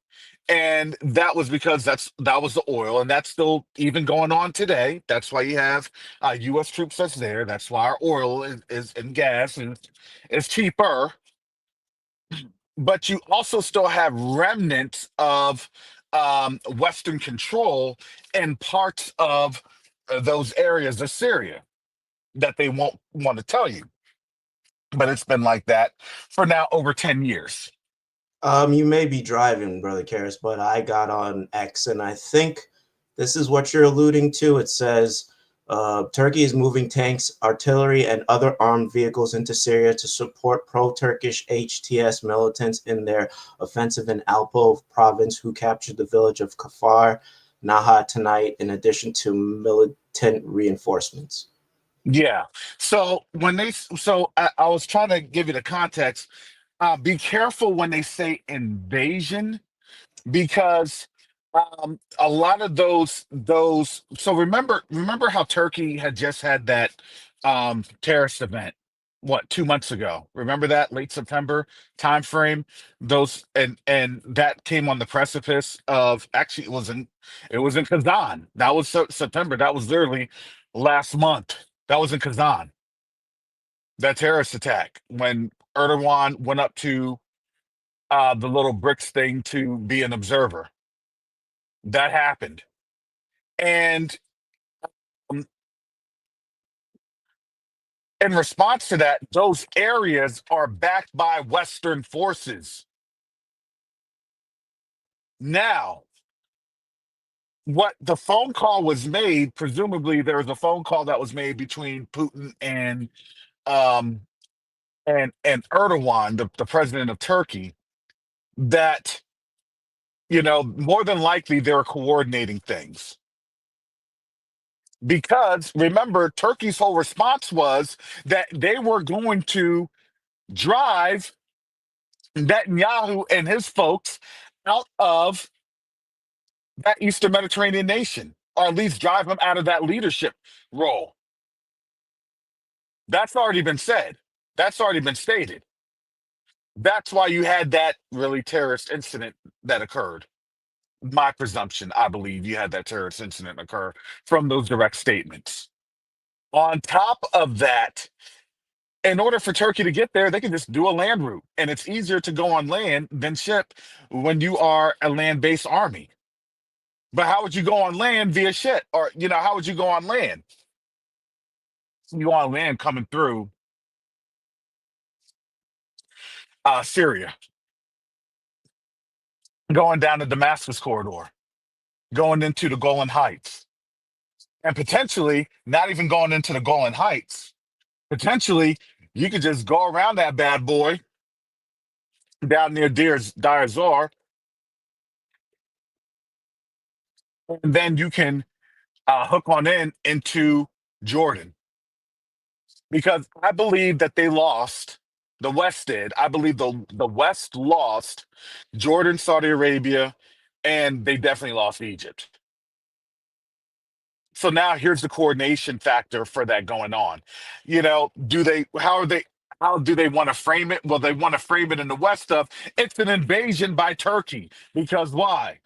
And that was because that was the oil, and that's still even going on today. That's why you have U.S. troops that's there. That's why our oil is and gas is cheaper. But you also still have remnants of Western control in parts of those areas of Syria that they won't want to tell you. But it's been like that for now over 10 years. You may be driving, Brother Karras, but I got on X, and I think this is what you're alluding to. It says Turkey is moving tanks, artillery, and other armed vehicles into Syria to support pro-Turkish HTS militants in their offensive in Aleppo province, who captured the village of Kafar Naha tonight, in addition to militant reinforcements. Yeah. So I was trying to give you the context. Be careful when they say invasion, because a lot of those so remember how Turkey had just had that terrorist event, what, 2 months ago? Remember that late September time frame? Those and that came on the precipice of, actually it was in Kazan. That was September. That was literally last month. That was in Kazan. That terrorist attack when Erdogan went up to the little BRICS thing to be an observer. That happened. And um, in response to that, those areas are backed by Western forces. Now, what the phone call was made, presumably there was a phone call that was made between Putin um and Erdogan, the president of Turkey, that more than likely they were coordinating things. Because remember, Turkey's whole response was that they were going to drive Netanyahu and his folks out of that Eastern Mediterranean nation, or at least drive them out of that leadership role. That's already been said. That's already been stated. That's why you had that really terrorist incident that occurred. My presumption, I believe you had that terrorist incident occur from those direct statements. On top of that, in order for Turkey to get there, they can just do a land route. And it's easier to go on land than ship when you are a land-based army. But how would you go on land via ship? Or, how would you go on land? You go on land coming through Syria, going down the Damascus corridor, going into the Golan Heights, and potentially not even going into the Golan Heights. Potentially, you could just go around that bad boy down near Deir Zor, and then you can hook on into Jordan. Because I believe that they lost, the West did. I believe the West lost Jordan, Saudi Arabia, and they definitely lost Egypt. So now here's the coordination factor for that going on. You know, how do they want to frame it? Well, they want to frame it in the West of it's an invasion by Turkey. Because why?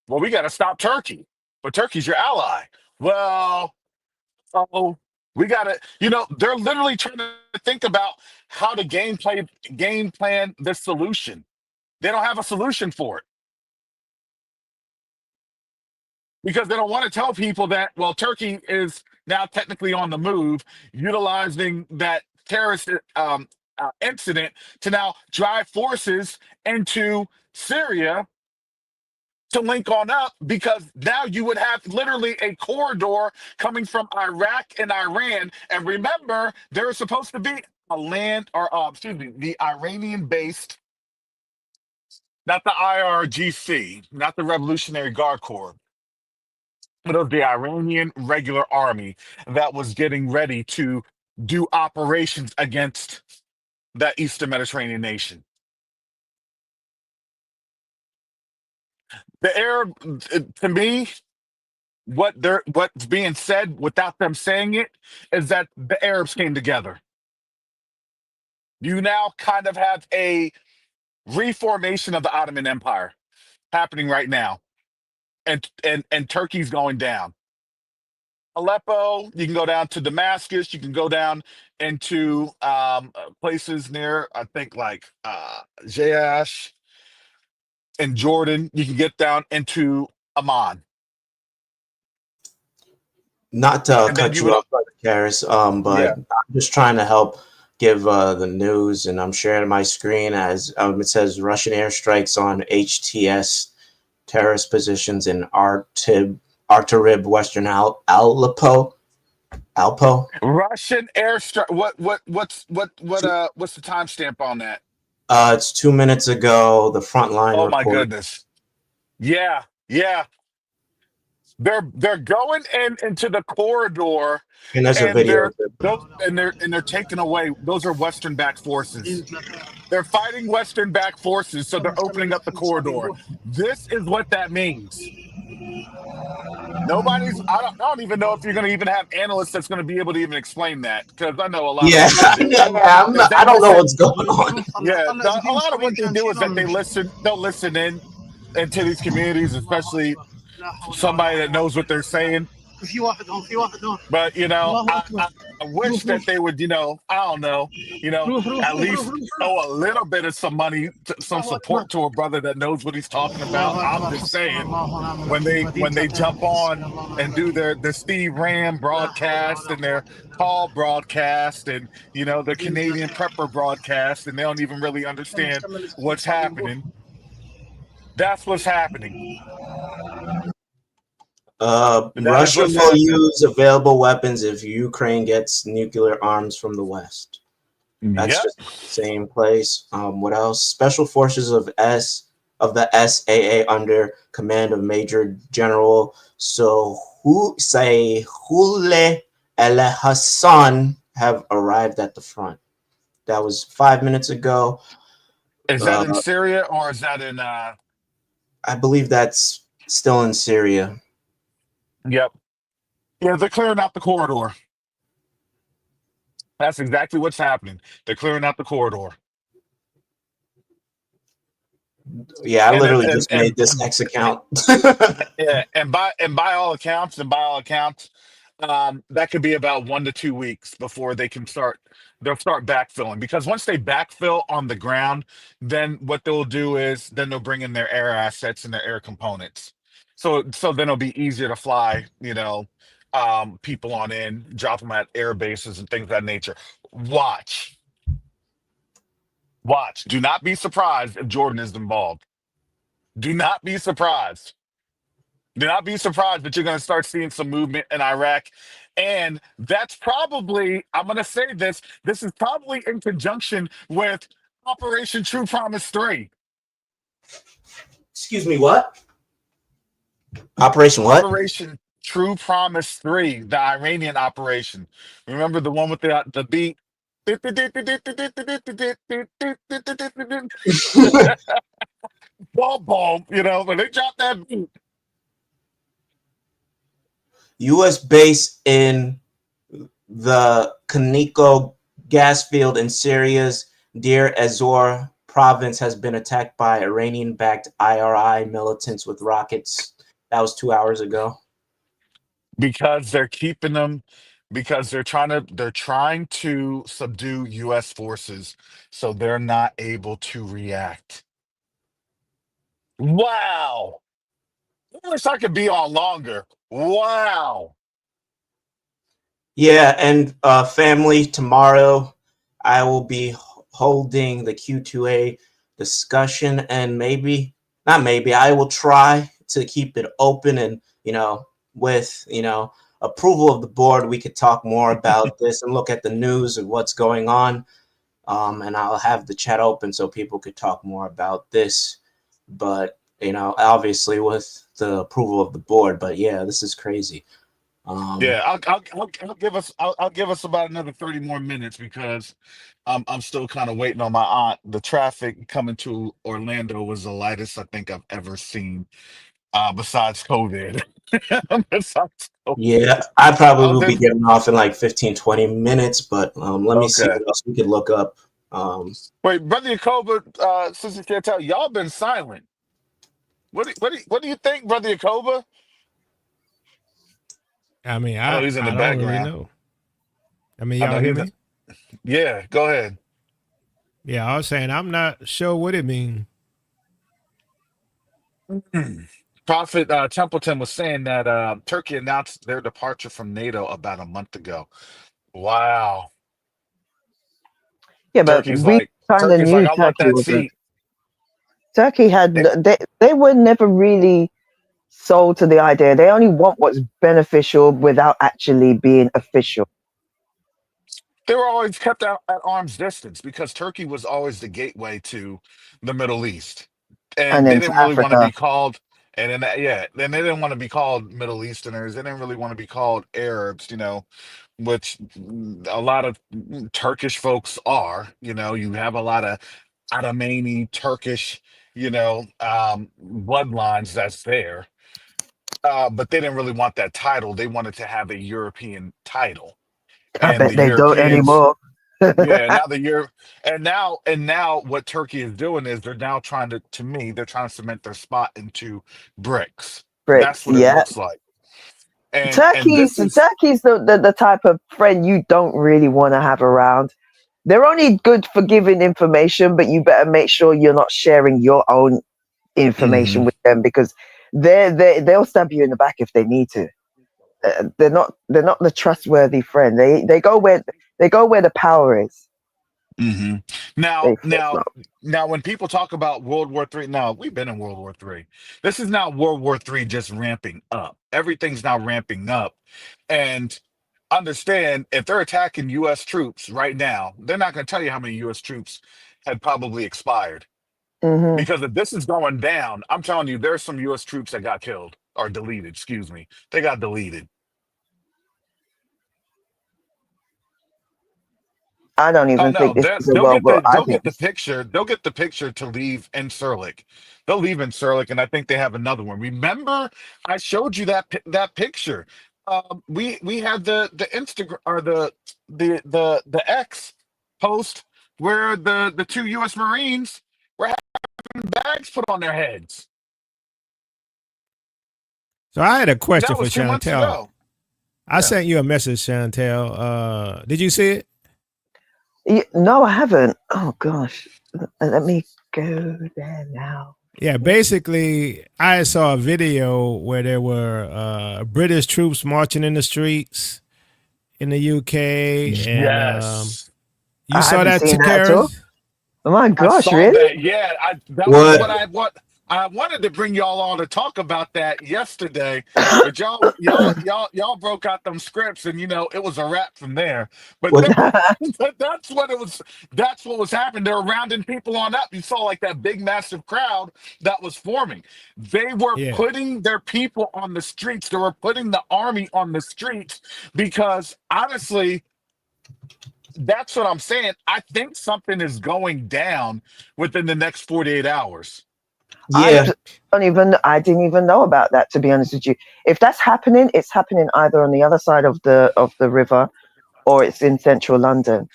Well, we got to stop Turkey, but Turkey's your ally. Well, oh, we got to, they're literally trying to think about how to game plan this solution. They don't have a solution for it because they don't want to tell people that, well, Turkey is now technically on the move, utilizing that terrorist incident to now drive forces into Syria to link on up, because now you would have literally a corridor coming from Iraq and Iran. And remember, there is supposed to be a land, or the Iranian based, not the IRGC, not the Revolutionary Guard Corps, but of the Iranian regular army that was getting ready to do operations against that Eastern Mediterranean nation. The Arab, to me, what's being said without them saying it is that the Arabs came together. You now kind of have a reformation of the Ottoman Empire happening right now, and Turkey's going down. Aleppo, you can go down to Damascus, you can go down into places near, I think, like Jayash in Jordan. You can get down into Amman. Not to And then cut you you would, off, Brother Karis, but yeah. I'm just trying to help give the news, and I'm sharing my screen as it says Russian airstrikes on HTS terrorist positions in Artarib, Western Aleppo. Russian airstrike. What's the timestamp on that? It's 2 minutes ago. The frontline Oh my report. goodness. Yeah, yeah. They're going into the corridor, And there's a and video. they're taking away. Those are Western backed forces. They're fighting Western backed forces, so they're opening up the corridor. This is what that means. I don't even know if you're going to even have analysts that's going to be able to even explain that, because I know a lot of Yeah, what they do yeah. is they I don't know listen. what's going on. Yeah, a lot of what they do is that they'll listen in into these communities, especially somebody that knows what they're saying. But I wish that they would, I don't know, at least throw a little bit of some money, some support to a brother that knows what he's talking about. I'm just saying, when they jump on and do their Steve Ram broadcast and their Paul broadcast and their Canadian prepper broadcast, and they don't even really understand what's happening. That's what's happening. That is Russia what's will happening. use available weapons if Ukraine gets nuclear arms from the West. That's Yep. just the same place. What else? Special forces of the SAA under command of Major General Hule El Hassan have arrived at the front. That was 5 minutes ago. Is that in Syria or is that in? I believe that's still in Syria. Yep. Yeah, they're clearing out the corridor. That's exactly what's happening. They're clearing out the corridor. Yeah, I And literally and just and, made this X account. yeah, and by all accounts, that could be about 1 to 2 weeks before they'll start backfilling, because once they backfill on the ground, then what they'll do is then they'll bring in their air assets and their air components. So then it'll be easier to fly, people on in, drop them at air bases and things of that nature. Watch. Do not be surprised if Jordan is involved. Do not be surprised. Do not be surprised that you're going to start seeing some movement in Iraq. And that's probably, I'm going to say this is probably in conjunction with Operation True Promise 3. Excuse me, what? Operation what? Operation True Promise 3, the Iranian operation. Remember the one with the beat? Boom, boom, when they drop that beat. U.S. base in the Kaniko gas field in Syria's Deir ez-Zor province has been attacked by Iranian-backed IRI militants with rockets. That was 2 hours ago. Because they're keeping them, because they're trying to subdue US forces so they're not able to react. Wow. I wish I could be on longer. Wow. Yeah, and family, tomorrow I will be holding the Q2A discussion, and maybe, not maybe, I will try to keep it open, and, with, approval of the board, we could talk more about this and look at the news and what's going on. And I'll have the chat open so people could talk more about this. But, obviously with the approval of the board. But yeah, this is crazy. Yeah, I'll give us about another 30 more minutes because I'm still kind of waiting on my aunt. The traffic coming to Orlando was the lightest I think I've ever seen, besides COVID. Besides Yeah, COVID. I probably will be Then getting off in like 15, 20 minutes, but let me see okay. what else we could look up. Um, Wait, Brother Yakoba, Sister Chantel, y'all been silent. What do you think, Brother Yakoba? I mean, I know he's in the I don't really background. know. I mean, I y'all know hear he's me? yeah, go ahead. Yeah, I was saying I'm not sure what it means. Prophet Templeton was saying that Turkey announced their departure from NATO about a month ago. Wow. Yeah, but Turkey's we like kind of Turkey's like, knew I want Turkey that wasn't. seat. Turkey had They, they were never really sold to the idea. They only want what's beneficial without actually being official. they were always kept out at arm's distance because Turkey was always the gateway to the Middle East. And And they then to didn't really want to Africa, be called, and then yeah, then they didn't want to be called Middle Easterners. They didn't really want to be called Arabs, which a lot of Turkish folks are. You have a lot of Ottomani Turkish, bloodlines that's there. But they didn't really want that title. They wanted to have a European title. I And bet the they don't Europeans, anymore. yeah, now the year and now what Turkey is doing is they're now to me, they're trying to cement their spot into BRICS. That's BRICS, what it yeah. looks like. And Turkey's this is Turkey's the type of friend you don't really want to have around. They're only good for giving information, but you better make sure you're not sharing your own information Mhm. with them because they'll stab you in the back if they need to. They're not the trustworthy friend. They go where the power is. hmm Now, They flip now, flop. now, when people talk about World War III, now we've been in World War III. This is now World War III just ramping up. Everything's now ramping up, and understand if they're attacking U.S. troops right now, they're not going to tell you how many U.S. troops had probably expired. Hmm. Because if this is going down, I'm telling you, there's some U.S. troops that got killed or deleted. Excuse me, they got deleted. I don't Oh even think no, this is a they'll world get war. the I they'll think get the this. picture. They'll get the picture to leave in Sirleck. They'll leave in Sirleck, and I think they have another one. Remember, I showed you that picture. We had the Instagram or the X post where the two U.S. Marines were having bags put on their heads. So I had a question That for was 2 months Chantel. ago. I Yeah. sent you a message, Chantel. Did you see it? No, I haven't. Oh gosh, let me go there now. Yeah, basically, I saw a video where there were British troops marching in the streets in the UK, and Yes. you I saw haven't that, seen that at Takara? all. Oh my I gosh, saw really? that. Yeah, that was what? what I wanted to bring y'all on to talk about that yesterday, but y'all broke out them scripts, and it was a wrap from there. But What? that's what it was. That's what was happening. They were rounding people on up. You saw like that big, massive crowd that was forming. They were Yeah. putting their people on the streets. They were putting the army on the streets because honestly, that's what I'm saying. I think something is going down within the next 48 hours. Yeah, I didn't even know about that, to be honest with you. If that's happening, it's happening either on the other side of the river or it's in central London.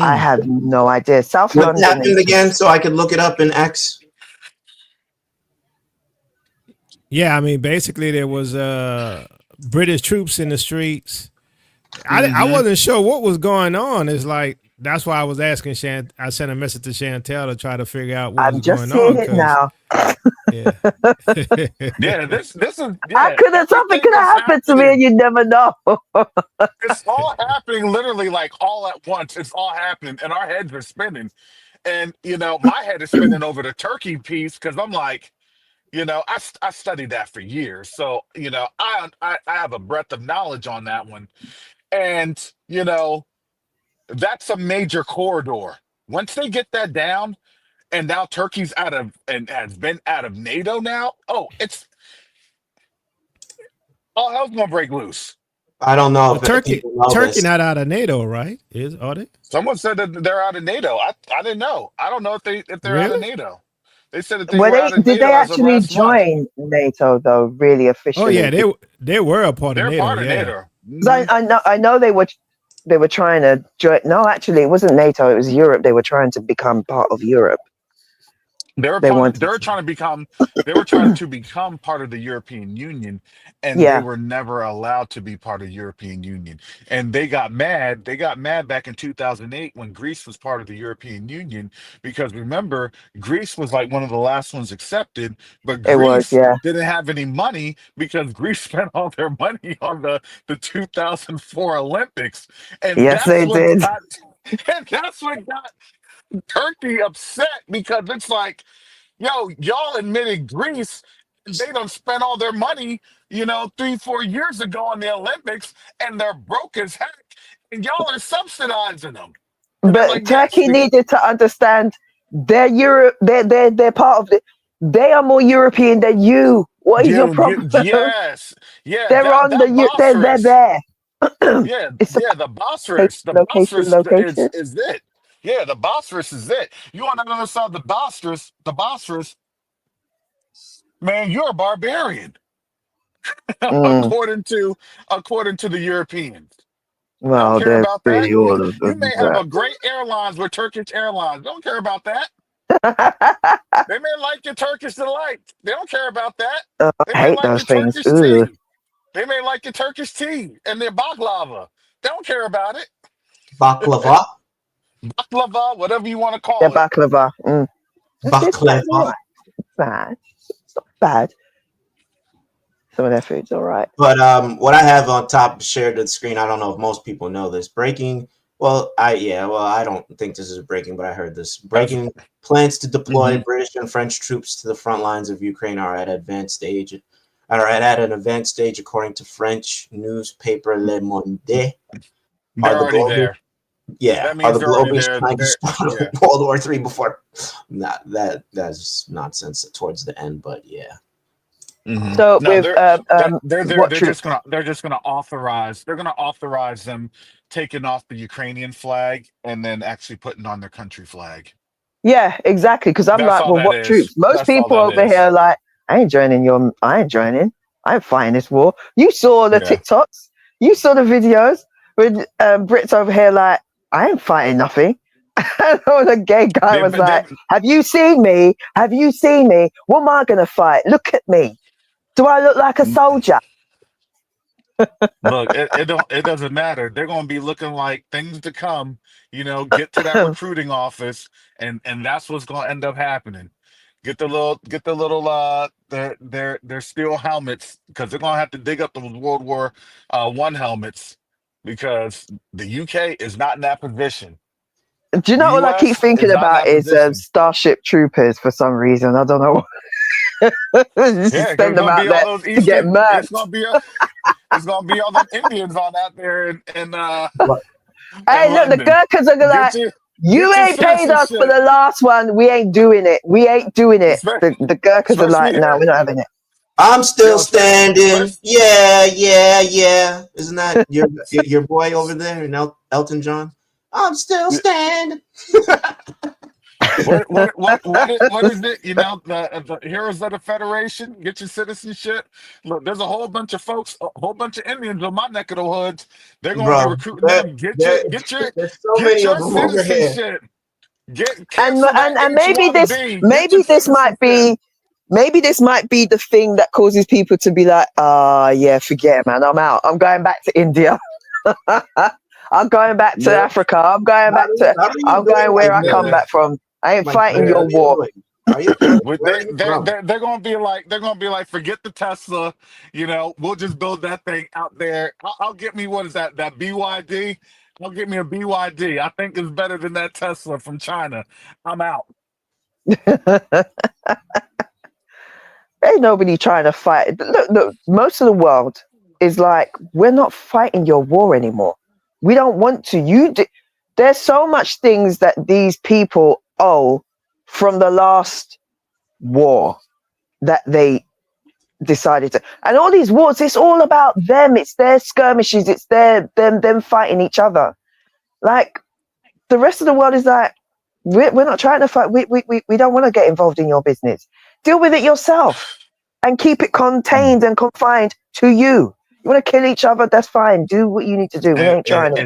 I have no idea. South what London happened is again? So I could look it up in X. Yeah, I mean, basically there was British troops in the streets. I wasn't sure what was going on. It's like that's why I was asking I sent a message to Chantel to try to figure out what I'm was just going seeing on. it now. Yeah. Yeah, this is I yeah. couldn't something Everything could have is happened to me and happening. you never know. It's all happening literally like all at once. It's all happening, and our heads are spinning. And my head is spinning over the Turkey piece because I'm like, I studied that for years, so I have a breadth of knowledge on that one, and that's a major corridor. Once they get that down, and now Turkey's out of and has been out of NATO now. Oh, it's all hell's gonna break loose. I don't know But if people know Turkey this. not out of NATO, right? Are they? Someone said that they're out of NATO. I didn't know. I don't know if they're out of Really? NATO. They said that they Were were they out of did they NATO as of actually last month. join NATO though, really Oh yeah, officially? they were a part of They're NATO. part of Yeah. NATO. 'Cause I know they were trying to join. No, actually, it wasn't NATO. It was Europe. They were trying to become part of Europe. They wanted They were to. trying to become part of the European Union, and they Yeah, were never allowed to be part of the European Union. And they got mad. They got mad back in 2008 when Greece was part of the European Union because remember, Greece was like one of the last ones accepted, but it was. Greece Yeah. didn't have any money because Greece spent all their money on the 2004 Olympics. And Yes, that's they what did. got and that's what got Turkey upset because it's like, yo, y'all admitted Greece, they don't spend all their money, 3, 4 years ago on the Olympics, and they're broke as heck, and y'all are subsidizing them. And they're But like, yes, Turkey needed to understand they're Europe. They're part of it. They are more European than you. What is your problem? yes, yeah, They're on the. that They're Bosphorus, there. yeah, It's a yeah, the location. Bosphorus Location. is it. Yeah, the Bosphorus is it. You on the other side of the Bosphorus, man, you're a barbarian. Mm, according to the Europeans. They don't well, care they're about that. really all of You may have that. a great airlines with Turkish Airlines. They don't care about that. They may like your Turkish delight. They don't care about that. They I may hate like those your things. Turkish Ooh. tea. They may like your Turkish tea and their baklava. They don't care about it. Baklava. Baklava, whatever you want to The call it. baklava. It's not Baklava. bad. It's not bad. Some of their food's all right. But what I have on top shared to the screen, I don't know if most people know this. Breaking. Well, I don't think this is breaking, but I heard this. That's Breaking plans to deploy mhm. British and French troops to the front lines of Ukraine are at advanced stage. At an advanced stage, according to French newspaper Le Monde. They're Are the already global there. Yeah, That are means the they're already globalists there. trying to They're start yeah. World War III before? Not that's nonsense towards the end, but yeah. So No, with they're there. what They're troops? just gonna authorize. They're gonna authorize them taking off the Ukrainian flag and then actually putting on their country flag. Yeah, exactly. Because I'm That's like, all well, that what is. troops? Most That's all people that over here is. are like, I ain't joining your. I ain't joining. I ain't fighting this war. You saw the Yeah. TikToks. You saw the videos with Brits over here like, I ain't fighting nothing. And the gay guy They've was been. like, They've have you seen me? Have you seen me? What am I gonna fight? Look at me. Do I look like a soldier? look. It doesn't matter. They're gonna be looking like things to come. Get to that recruiting office, and that's what's gonna end up happening. Get the little their steel helmets because they're gonna have to dig up the World War One helmets because the UK is not in that position. Do you The know what I keep US thinking is not in about that is position. Starship Troopers for some reason. I don't know. Yeah, Just because send it's them gonna out be all there those to get Eastern. murked. It's gonna be all them Indians on out there in Hey, look, the London. Gurkhas are Get like, your you get your ain't paid us for citizenship, the last one. We ain't doing it. We ain't doing it. especially The Gurkhas are especially like, no, here. we're not having it. I'm still standing. Especially Yeah. Isn't that your boy over there, Elton John? I'm still standing. what is it? You know, the heroes of the Federation. Get your citizenship. Look, there's a whole bunch of folks, a whole bunch of Indians on my neck of the hoods. They're going to be bro. recruiting them. There, there's so Get many of your them over here. citizenship. Get and cancel that and H-1B. Get your maybe this might citizenship. be the thing that causes people to be like, yeah, forget it, man, I'm out, I'm going back to India. I'm going back to Yeah. Africa. I'm going What are you I'm doing, going where my I come friend? back from. I ain't My fighting friend, your what are you war. doing? Where are you from? They're gonna be like, forget the Tesla, you know, we'll just build that thing out there. I'll get me, what is that BYD? I'll get me a BYD. I think it's better than that Tesla from China. I'm out. Ain't nobody trying to fight. Look, most of the world is like, we're not fighting your war anymore. We don't want to. There's so much things that these people owe from the last war that they decided to. And all these wars, it's all about them. It's their skirmishes. It's them fighting each other. Like, the rest of the world is like, we're not trying to fight. We don't want to get involved in your business. Deal with it yourself and keep it contained and confined to you. You want to kill each other? That's fine. Do what you need to do. We ain't trying to.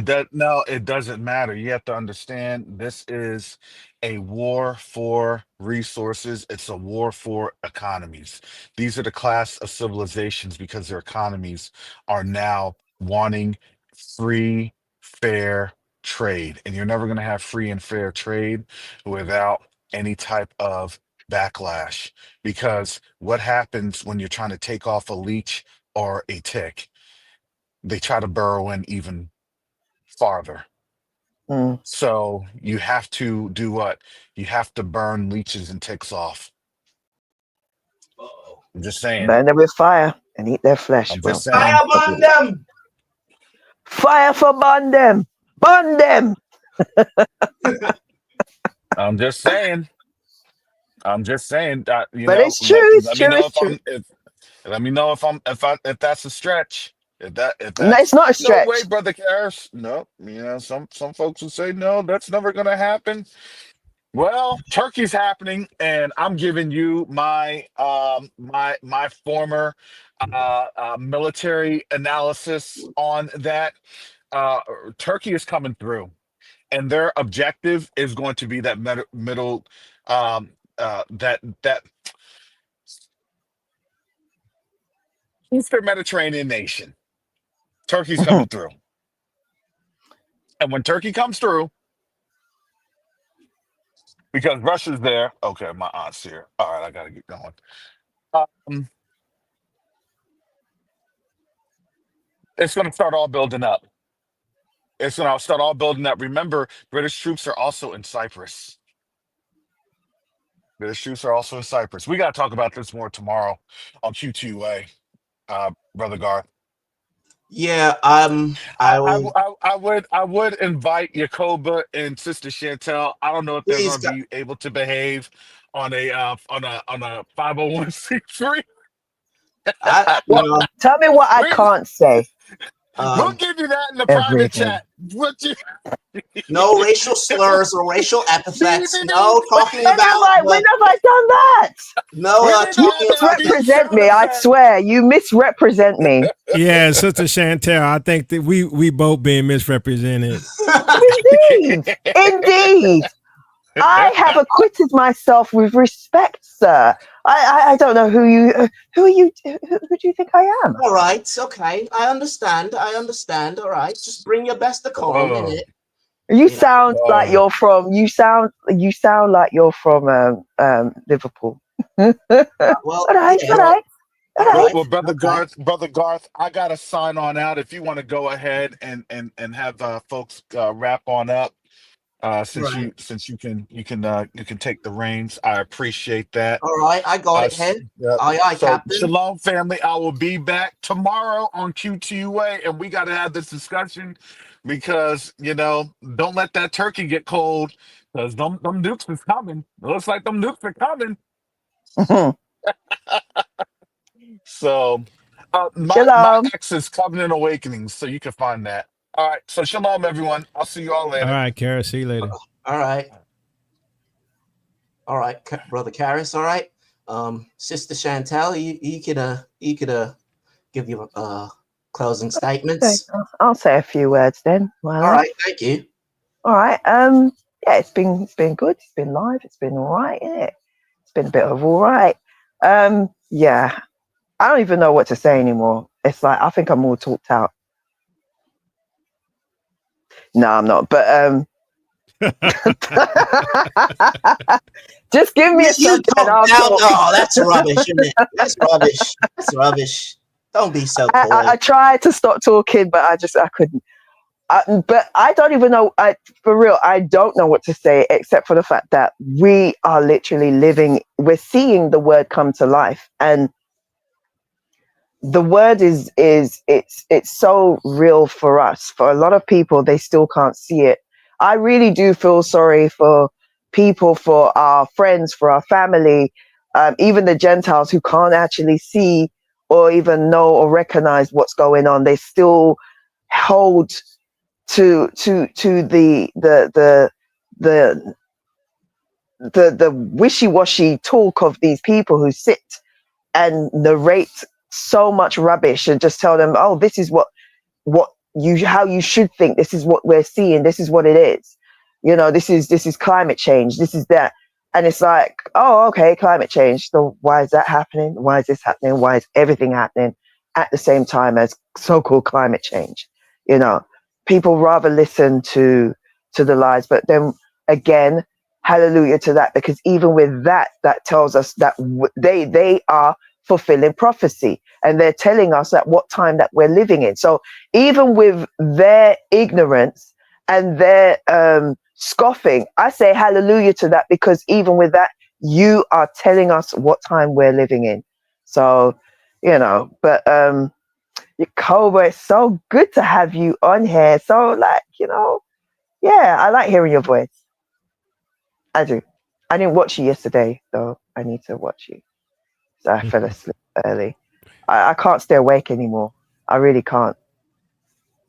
It doesn't matter. You have to understand, this is a war for resources. It's a war for economies. These are the class of civilizations because their economies are now wanting free, fair trade. And you're never going to have free and fair trade without any type of backlash. Because what happens when you're trying to take off a leech or a tick? They try to burrow in even farther. Mm. So you have to do what? You have to burn leeches and ticks off. Uh-oh. I'm just saying. Burn them with fire and eat their flesh. I'm Well, just saying. Fire on them! fire for burn them. Burn them. I'm just saying. I'm just saying. You But know, it's true. It's let me true. know It's if true. let me know if that's a stretch. If No, it's that's not a no way, stretch. brother Karras. No, you know, some folks would say no, that's never gonna happen. Well, Turkey's happening, and I'm giving you my former military analysis on that. Uh, Turkey is coming through, and their objective is going to be that middle that Eastern Mediterranean nation. Turkey's coming through, and when Turkey comes through, because Russia's there. Okay, my aunt's here. All right, I gotta get going. Um, it's going to start all building up. It's going to start all building up. Remember, British troops are also in Cyprus. British troops are also in Cyprus. We got to talk about this more tomorrow on Q2A, Brother Garth. Yeah, I will. I would invite Yakoba and Sister Chantel. I don't know if they're Please, going to be able to behave on a 501c3. you What? know, Tell me what I We, can't say. we'll um, give you that in the private Everything. chat. What you? no racial slurs or racial epithets. No talking When have about I? When the. have I done that? No We need to You have talking that about beef the. misrepresent sound me. I effect. swear, you misrepresent me. Yeah, Sister Chantel, I think that we both being misrepresented. Indeed, indeed. I have acquitted myself with respect, sir. I don't know who are you who do you think I am? All right, okay, I understand. All right, just bring your best decorum in Oh, it. You You know. sound like oh. you're from you sound like you're from Liverpool. all Well, right, yeah. all right, all All right. right. Well, Okay. Brother Garth, I gotta sign on out. If you want to go ahead and have folks wrap on up, Right. since you can take the reins, I appreciate that. All right. I got it here. Yep. Aye, aye, So Captain. shalom, family. I will be back tomorrow on QTUA, and we got to have this discussion because don't let that turkey get cold because them nukes is coming. It looks like them nukes are coming. So, my Shalom. ex is Covenant Awakenings, so you can find that. All right. So shalom, everyone. I'll see you all All later. right, Kara, see you later. All right. All right, Brother Karis. All right. Sister Chantel, you could give your closing Okay, statements. I'll say a few words then. Why All not? right, thank you. All right. Yeah, it's been good. It's been live. It's been all right, isn't it? It's been a bit of all right. Yeah. I don't even know what to say anymore. It's like I think I'm all talked out. No, I'm not. But just give me a You subject and talk I'll down. talk. Oh, that's rubbish, isn't it? That's rubbish. That's rubbish. Don't be so coy. I tried to stop talking, but I couldn't. But I don't even know. For real, I don't know what to say except for the fact that we are literally living. We're seeing the word come to life, and the word is it's so real for us. For a lot of people, they still can't see it. I really do feel sorry for people, for our friends, for our family, even the Gentiles who can't actually see or even know or recognize what's going on. They still hold to the the wishy-washy talk of these people who sit and narrate so much rubbish and just tell them, oh, this is what you how you should think, this is what we're seeing, this is what it is, this is climate change, this is that. And it's like, oh, okay, climate change, so why is that happening, why is this happening, why is everything happening at the same time as so-called climate change? People rather listen to the lies. But then again, hallelujah to that, because even with that tells us that they are fulfilling prophecy, and they're telling us at what time that we're living in. So even with their ignorance and their scoffing, I say hallelujah to that, because even with that, you are telling us what time we're living in. So, but Cobra, it's so good to have you on here. So yeah, I like hearing your voice. I do. I didn't watch you yesterday, though. I need to watch you. So I fell asleep early. I can't stay awake anymore. I really can't.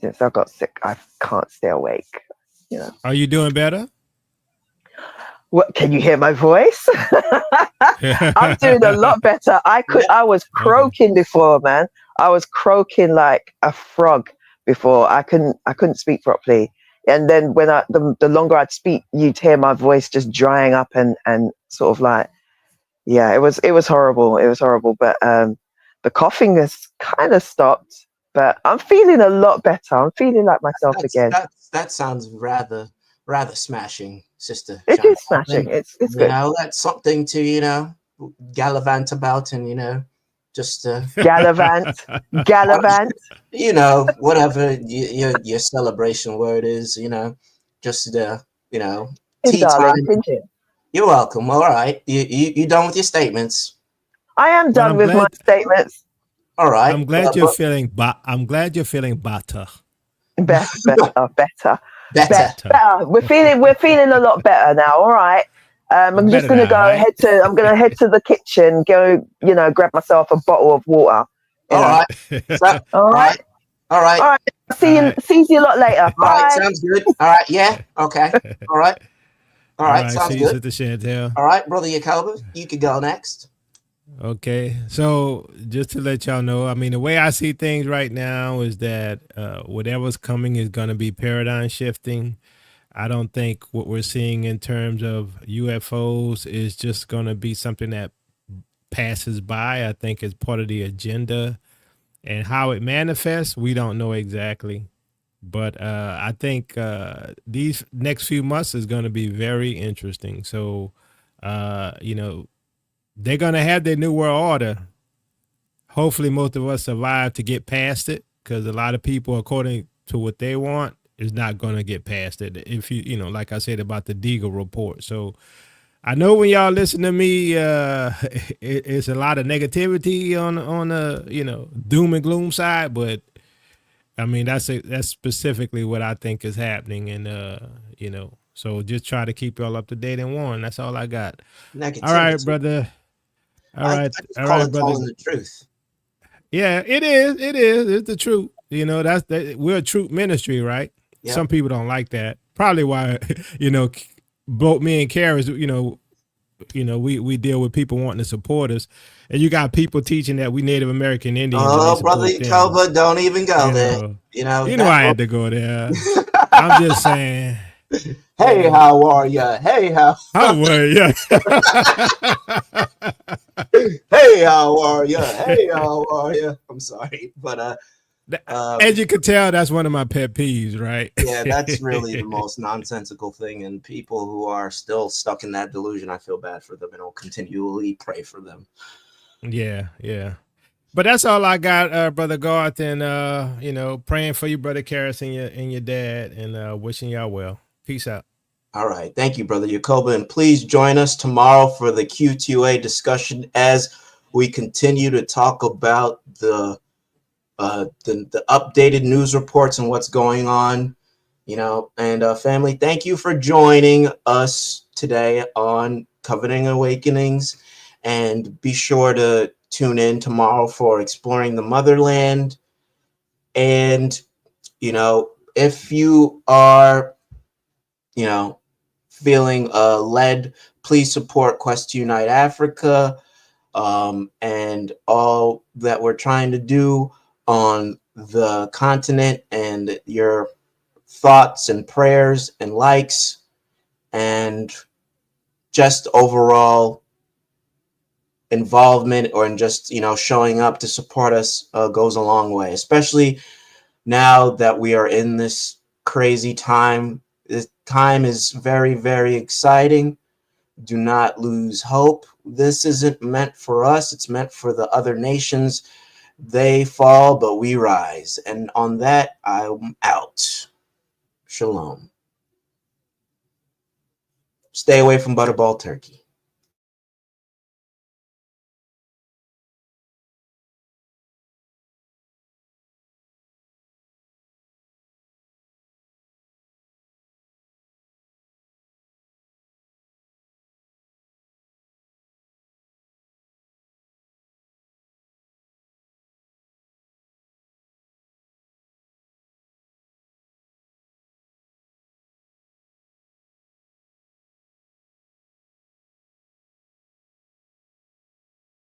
Since I got sick, I can't stay awake. Are you doing better? What, can you hear my voice? I'm doing a lot better. I was croaking before, man. I was croaking like a frog before. I couldn't speak properly. And then when the longer I'd speak, you'd hear my voice just drying up and sort of like, yeah, it was horrible. It was horrible. But the coughing has kind of stopped. But I'm feeling a lot better. I'm feeling like myself again. That sounds rather smashing, Sister. It Chantal. is smashing. It's good. That's something to gallivant about and just Gallivant. Whatever your celebration word is, just tea Darling, time. thank you. You're welcome. All right, you done with your statements? I am done with my statements. All right. I'm glad you're feeling. I'm glad you're feeling better. Better. Better. We're feeling a lot better now. All right. I'm just gonna head to the kitchen. Go, grab myself a bottle of water. All right. All right. All right. See you a lot later. All Bye. right. Sounds good. All right. Yeah. Okay. All right. All right. Sounds good. Sister Chantel. All right, Brother Jacob, you could go next. Okay, so just to let y'all know, I mean, the way I see things right now is that whatever's coming is going to be paradigm shifting. I don't think what we're seeing in terms of UFOs is just going to be something that passes by. I think it's part of the agenda, and how it manifests, we don't know exactly. But I think these next few months is going to be very interesting. So, they're going to have their new world order. Hopefully most of us survive to get past it, because a lot of people, according to what they want, is not going to get past it. If like I said about the Deagle report. So I know when y'all listen to me, it's a lot of negativity on the, doom and gloom side, but I mean, that's specifically what I think is happening. And, so just try to keep y'all up to date and warm. That's all I got. Negativity. All right, brother. All right, brother. Telling the truth. Yeah, it is. It's the truth. We're a truth ministry, right? Yep. Some people don't like that. Probably why, both me and Karis, we deal with people wanting to support us, and you got people teaching that we Native American Indians and they Oh, brother support them. Koba, don't even go You there. know, That. I had to go there. I'm just saying. Hey, how are ya? Hey, how? How were you? Hey, how are ya? Hey, how are ya? I'm sorry, but as you can tell, that's one of my pet peeves, right? yeah, that's really the most nonsensical thing. And people who are still stuck in that delusion, I feel bad for them, and I'll continually pray for them. Yeah. But that's all I got, Brother Garth, and praying for you, Brother Karras, and your dad, and wishing y'all well. Peace out. All right. Thank you, Brother Yacoba. And please join us tomorrow for the Q2A discussion as we continue to talk about the updated news reports and what's going on. And family, thank you for joining us today on Covenant Awakenings. And be sure to tune in tomorrow for Exploring the Motherland. And, if you are, feeling led, please support Quest to Unite Africa and all that we're trying to do on the continent, and your thoughts and prayers and likes and just overall involvement, or in just showing up to support us goes a long way, especially now that we are in this crazy time. This time is very, very exciting. Do not lose hope. This isn't meant for us. It's meant for the other nations. They fall, but we rise. And on that, I'm out. Shalom. Stay away from Butterball Turkey.